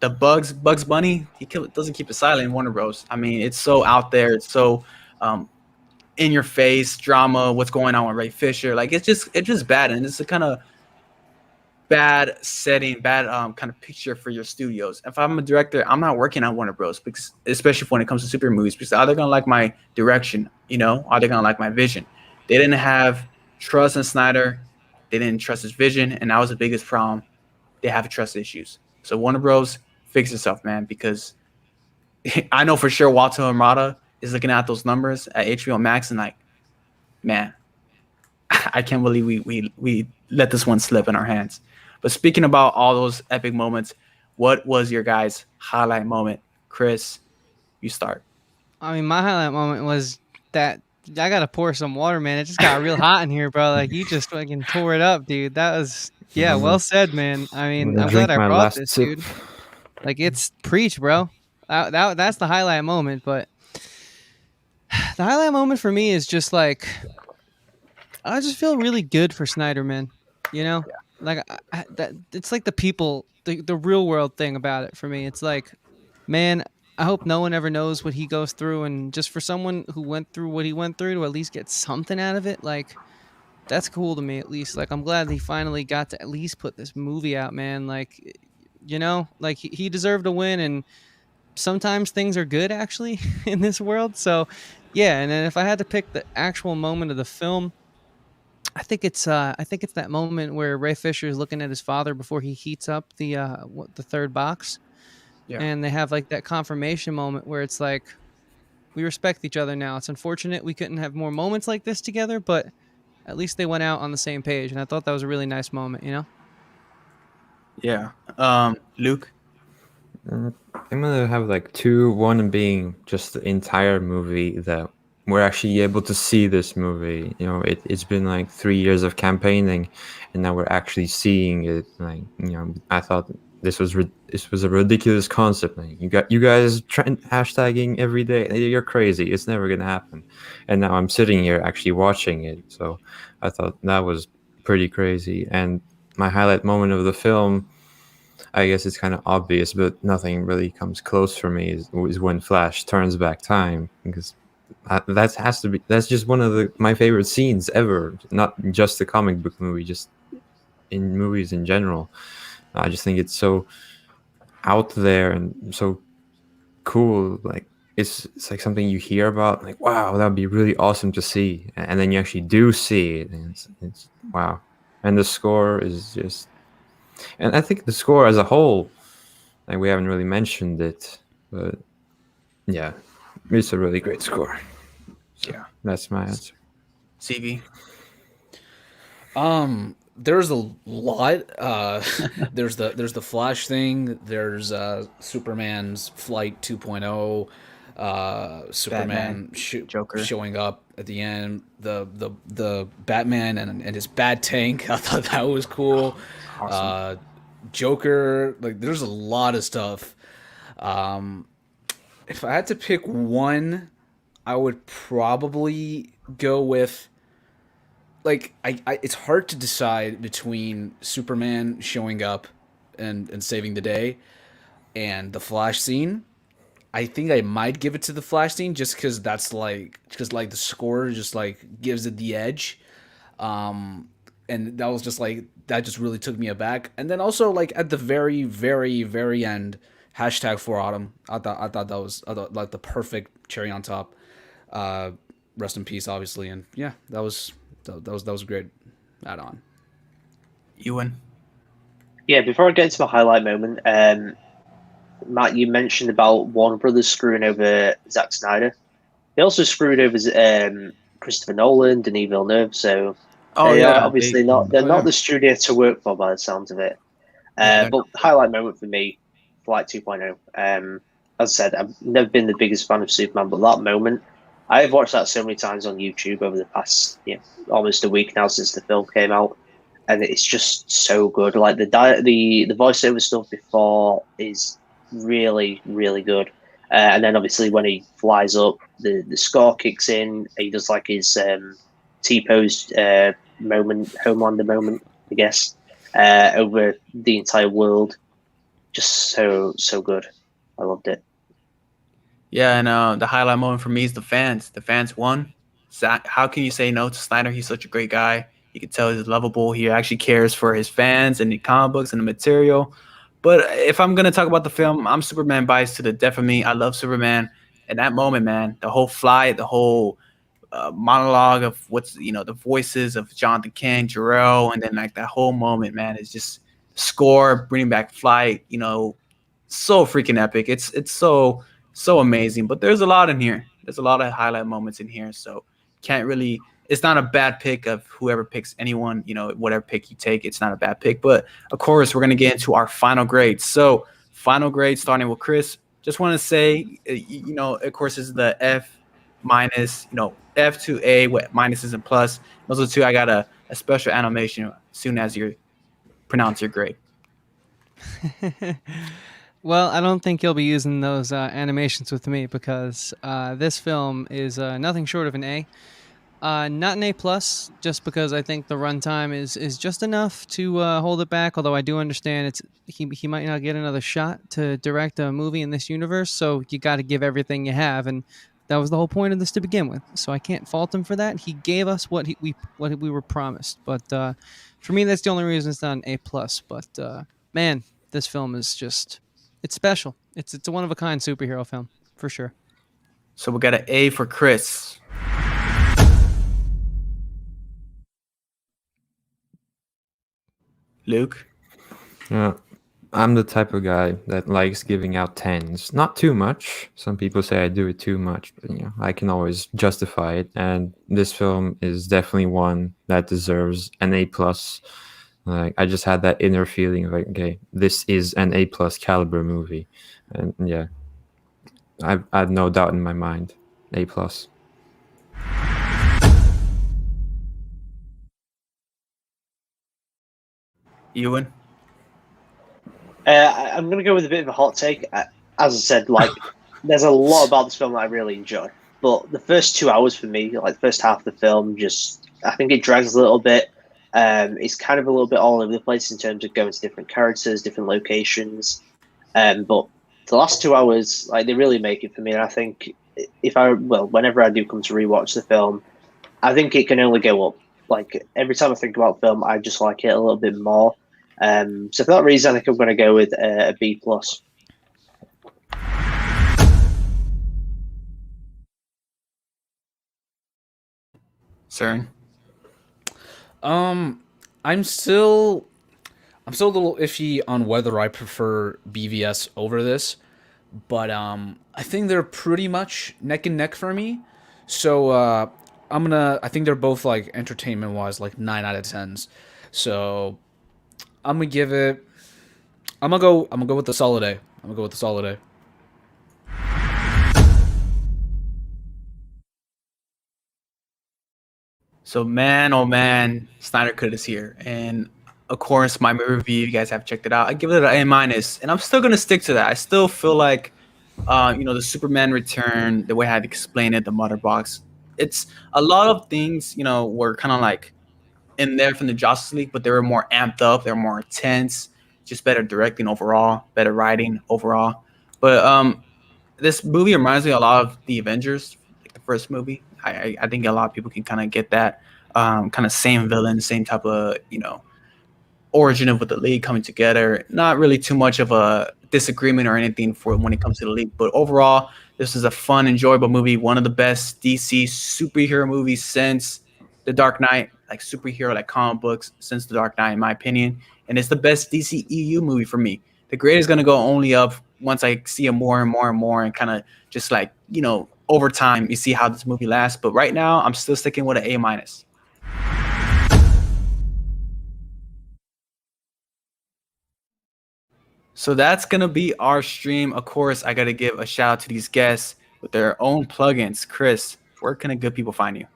The Bugs Bunny, doesn't keep it silent in Warner Bros. I mean, it's so out there. It's so in your face drama. What's going on with Ray Fisher? Like it's just bad, and it's a kind of bad setting, bad kind of picture for your studios. If I'm a director, I'm not working on Warner Bros. Because especially when it comes to super movies, because are they gonna like my direction? Are they gonna like my vision? They didn't have trust in Snyder. They didn't trust his vision, and that was the biggest problem. They have trust issues. So Warner Bros. Fix yourself, man, because I know for sure Walter Amada is looking at those numbers at HBO Max and like, man, I can't believe we let this one slip in our hands. But speaking about all those epic moments, what was your guys' highlight moment? Chris, You start. I mean, my highlight moment was that I gotta pour some water, man. It just got real hot in here, bro. Like you just fucking tore it up, dude. That was well said, man. I I'm mean, gonna I'm glad drink I my brought last this, sip. dude. Like it's preach, bro. That's the highlight moment. But the highlight moment for me is just like I just feel really good for Snyder, man. You know, like that. It's like the people, the real world thing about it for me. It's like, man, I hope no one ever knows what he goes through, and just for someone who went through what he went through to at least get something out of it, like that's cool to me at least. Like I'm glad he finally got to at least put this movie out, man. Like, like he deserved a win, and sometimes things are good actually in this world. So, yeah. And then if I had to pick the actual moment of the film, I think it's that moment where Ray Fisher is looking at his father before he heats up the third box, Yeah. and they have like that confirmation moment where it's like we respect each other now. It's unfortunate we couldn't have more moments like this together, but at least they went out on the same page, and I thought that was a really nice moment. Yeah. Luke. I'm gonna have like two. One being just the entire movie that we're actually able to see this movie. It's been like 3 years of campaigning, and now we're actually seeing it. Like, I thought this was a ridiculous concept. Like, you guys hashtagging every day. You're crazy. It's never gonna happen. And now I'm sitting here actually watching it. So I thought that was pretty crazy. And my highlight moment of the film, I guess it's kind of obvious, but nothing really comes close for me, is when Flash turns back time, because that's just one of my favorite scenes ever. Not just the comic book movie, just in movies in general. I just think it's so out there and so cool. Like it's like something you hear about, like, wow, that would be really awesome to see, and then you actually do see it, and it's wow. And the score is just, and I think the score as a whole, like, we haven't really mentioned it, but yeah, it's a really great score. So Yeah. that's my answer. CV. There's a lot. There's the Flash thing. There's Superman's Flight 2.0. Superman Joker. showing up at the end. The Batman and his bat tank. I thought that was cool. Awesome. Joker. Like, there's a lot of stuff. If I had to pick one, I would probably go with, like, it's hard to decide between Superman showing up and saving the day and the Flash scene. I think I might give it to the Flash scene just because the score just like gives it the edge. And that was just like, that just really took me aback. And then also, like, at the very, very, very end, hashtag for Autumn. I thought that was like the perfect cherry on top. Rest in peace, obviously, and yeah, that was a great add on. Ewan. Yeah, before I get into my highlight moment, Matt, you mentioned about Warner Brothers screwing over Zack Snyder. They also screwed over Christopher Nolan, Denis Villeneuve, so Oh they are yeah. obviously they're not the studio to work for by the sounds of it. Yeah, But highlight moment for me, Flight 2.0. As I said, I've never been the biggest fan of Superman, but that moment, I have watched that so many times on YouTube over the past almost a week now since the film came out, and it's just so good. Like the voiceover stuff before is really, really good. And then obviously when he flies up, the score kicks in. He does like his T-posed moment, Homelander moment, I guess, over the entire world. Just so good. I loved it. Yeah, and the highlight moment for me is the fans. The fans won. Zach, how can you say no to Snyder? He's such a great guy. You can tell he's lovable. He actually cares for his fans and the comic books and the material. But if I'm gonna talk about the film, I'm Superman biased to the death of me. I love Superman. And that moment, man, the whole flight, the whole monologue of the voices of Jonathan Kent, Jarrell, and then like that whole moment, man, is just score, bringing back flight, so freaking epic. It's so amazing. But there's a lot in here. There's a lot of highlight moments in here. So can't really. It's not a bad pick of whoever picks anyone. Whatever pick you take, it's not a bad pick. But of course, we're gonna get into our final grades. So final grade, starting with Chris. just want to say, of course, this is the F minus, F to A with minuses and plus. Those are two. I got a special animation as soon as you pronounce your grade. Well, I don't think you'll be using those animations with me because this film is nothing short of an A. Not an A plus, just because I think the runtime is just enough to hold it back. Although I do understand he might not get another shot to direct a movie in this universe, so you got to give everything you have, and that was the whole point of this to begin with. So I can't fault him for that. He gave us what we were promised, but for me, that's the only reason it's not an A plus. But man, this film is just it's special. It's a one of a kind superhero film for sure. So we got an A for Chris. Luke? Yeah, I'm the type of guy that likes giving out tens. Not too much. Some people say I do it too much, but I can always justify it. And this film is definitely one that deserves an A plus. Like, I just had that inner feeling of like, okay, this is an A plus caliber movie, and yeah, I have no doubt in my mind, A plus. Ewan? I'm going to go with a bit of a hot take. As I said, like, there's a lot about this film that I really enjoy. But the first 2 hours for me, like the first half of the film, I think it drags a little bit. It's kind of a little bit all over the place in terms of going to different characters, different locations. But the last 2 hours, like, they really make it for me. And I think whenever I do come to rewatch the film, I think it can only go up. Like, every time I think about film, I just like it a little bit more. So for that reason, I think I'm going to go with a B plus. CERN? I'm still a little iffy on whether I prefer BVS over this, but I think they're pretty much neck and neck for me. So I think they're both, like, entertainment wise, like 9 out of 10s. So I'm gonna go with the solid A. I'm gonna go with the solid A. So man, oh man, Snyder Cut is here, and of course, my review, you guys have checked it out. I give it an A minus, and I'm still gonna stick to that. I still feel like, the Superman return, the way I had to explain it, the mother box, it's a lot of things, were kind of like in there from the Justice League, but they were more amped up, they were more intense, just better directing overall, better writing overall. But this movie reminds me a lot of the Avengers, like the first movie. I think a lot of people can kind of get that kind of same villain, same type of origin of with the league coming together. Not really too much of a disagreement or anything for when it comes to the league, but overall, this is a fun, enjoyable movie. One of the best DC superhero movies since The Dark Knight, like superhero, like comic books since The Dark Knight, in my opinion. And it's the best DCEU movie for me. The grade is going to go only up once I see it more and more and more, and kind of just like, over time, you see how this movie lasts. But right now, I'm still sticking with an A minus. So that's going to be our stream. Of course, I got to give a shout out to these guests with their own plugins. Chris, where can the good people find you?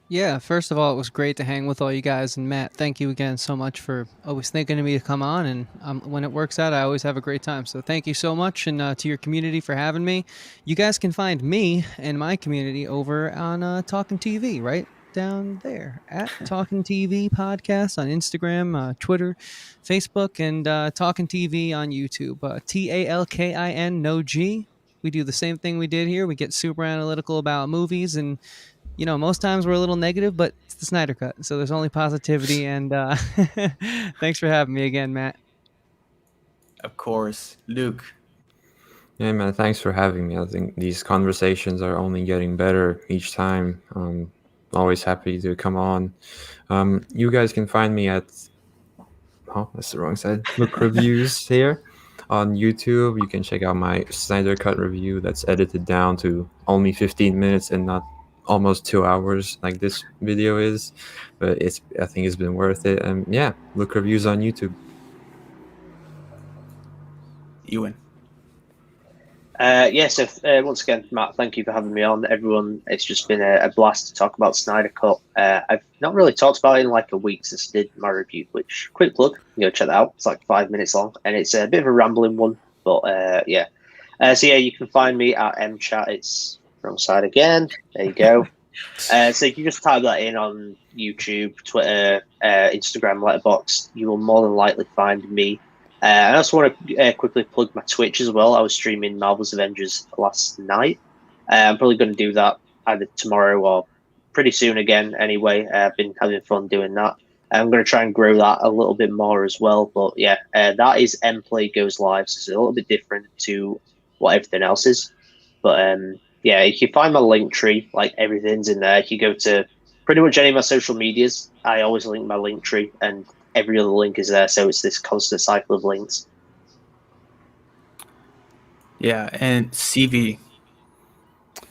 Yeah, first of all, it was great to hang with all you guys. And Matt, thank you again so much for always thinking of me to come on. And when it works out, I always have a great time. So thank you so much. And to your community for having me. You guys can find me and my community over on Talking TV, right down there at Talking TV Podcast on Instagram, Twitter, Facebook, and Talking TV on YouTube. TALKIN, no G. We do the same thing we did here. We get super analytical about movies, and most times we're a little negative, but it's the Snyder Cut, so there's only positivity. And thanks for having me again, Matt. Of course, Luke. Yeah, man, thanks for having me. I think these conversations are only getting better each time. Always happy to come on. You guys can find me at that's the wrong side. Look Reviews here on YouTube. You can check out my Snyder Cut review that's edited down to only 15 minutes and not almost 2 hours like this video is, but I think it's been worth it. And yeah, Look Reviews on YouTube. Ewan. So once again, Matt, thank you for having me on. Everyone, it's just been a blast to talk about Snyder Cut. I've not really talked about it in like a week since I did my review, which, quick plug, you go check that out. It's like 5 minutes long, and it's a bit of a rambling one, but yeah. You can find me at mChat. It's wrong side again. There you go. So you can just type that in on YouTube, Twitter, Instagram, Letterboxd. You will more than likely find me. I also want to quickly plug my Twitch as well. I was streaming Marvel's Avengers last night. I'm probably going to do that either tomorrow or pretty soon again. Anyway, I've been having fun doing that. I'm going to try and grow that a little bit more as well. But yeah, that is MPlay Goes Live. So it's a little bit different to what everything else is. But yeah, if you find my link tree, like everything's in there. If you go to pretty much any of my social medias, I always link my link tree, and every other link is there. So it's this constant cycle of links. Yeah, and CV.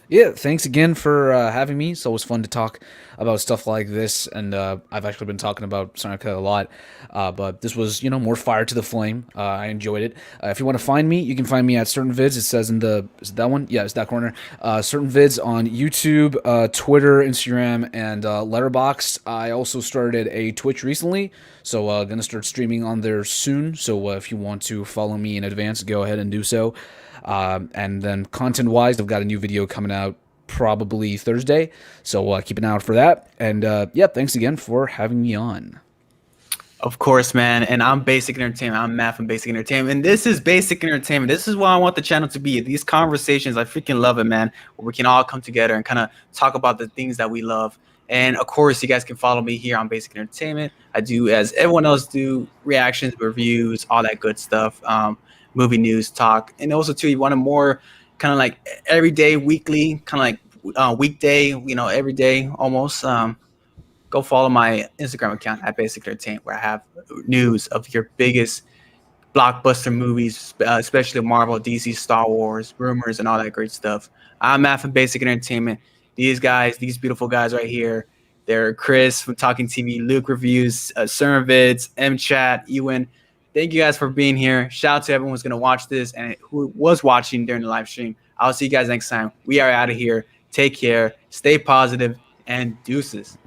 Yeah, thanks again for having me. It's always fun to talk about stuff like this, and I've actually been talking about Sonic a lot, but this was, more fire to the flame. I enjoyed it. If you want to find me, you can find me at CertainVids. It says is it that one? Yeah, it's that corner. CertainVids on YouTube, Twitter, Instagram, and Letterboxd. I also started a Twitch recently, so gonna start streaming on there soon. So if you want to follow me in advance, go ahead and do so. And then content-wise, I've got a new video coming out probably Thursday, so keep an eye out for that. And yeah, thanks again for having me on. Of course, man. And I'm Basic Entertainment. I'm Matt from Basic Entertainment. And this is Basic Entertainment. This is what I want the channel to be. These conversations, I freaking love it, man. Where we can all come together and kind of talk about the things that we love. And of course, you guys can follow me here on Basic Entertainment. I do, as everyone else do, reactions, reviews, all that good stuff. Movie news talk. And also, too, you want a more kind of like everyday, weekly, kind of like weekday, every day almost. Go follow my Instagram account at Basic Entertainment, where I have news of your biggest blockbuster movies, especially Marvel, DC, Star Wars, rumors, and all that great stuff. I'm Matt from Basic Entertainment. These guys, these beautiful guys right here, they're Chris from Talking TV, Luke Reviews, CertainVids, mChat, Ewan. Thank you guys for being here. Shout out to everyone who's going to watch this and who was watching during the live stream. I'll see you guys next time. We are out of here. Take care. Stay positive, and deuces.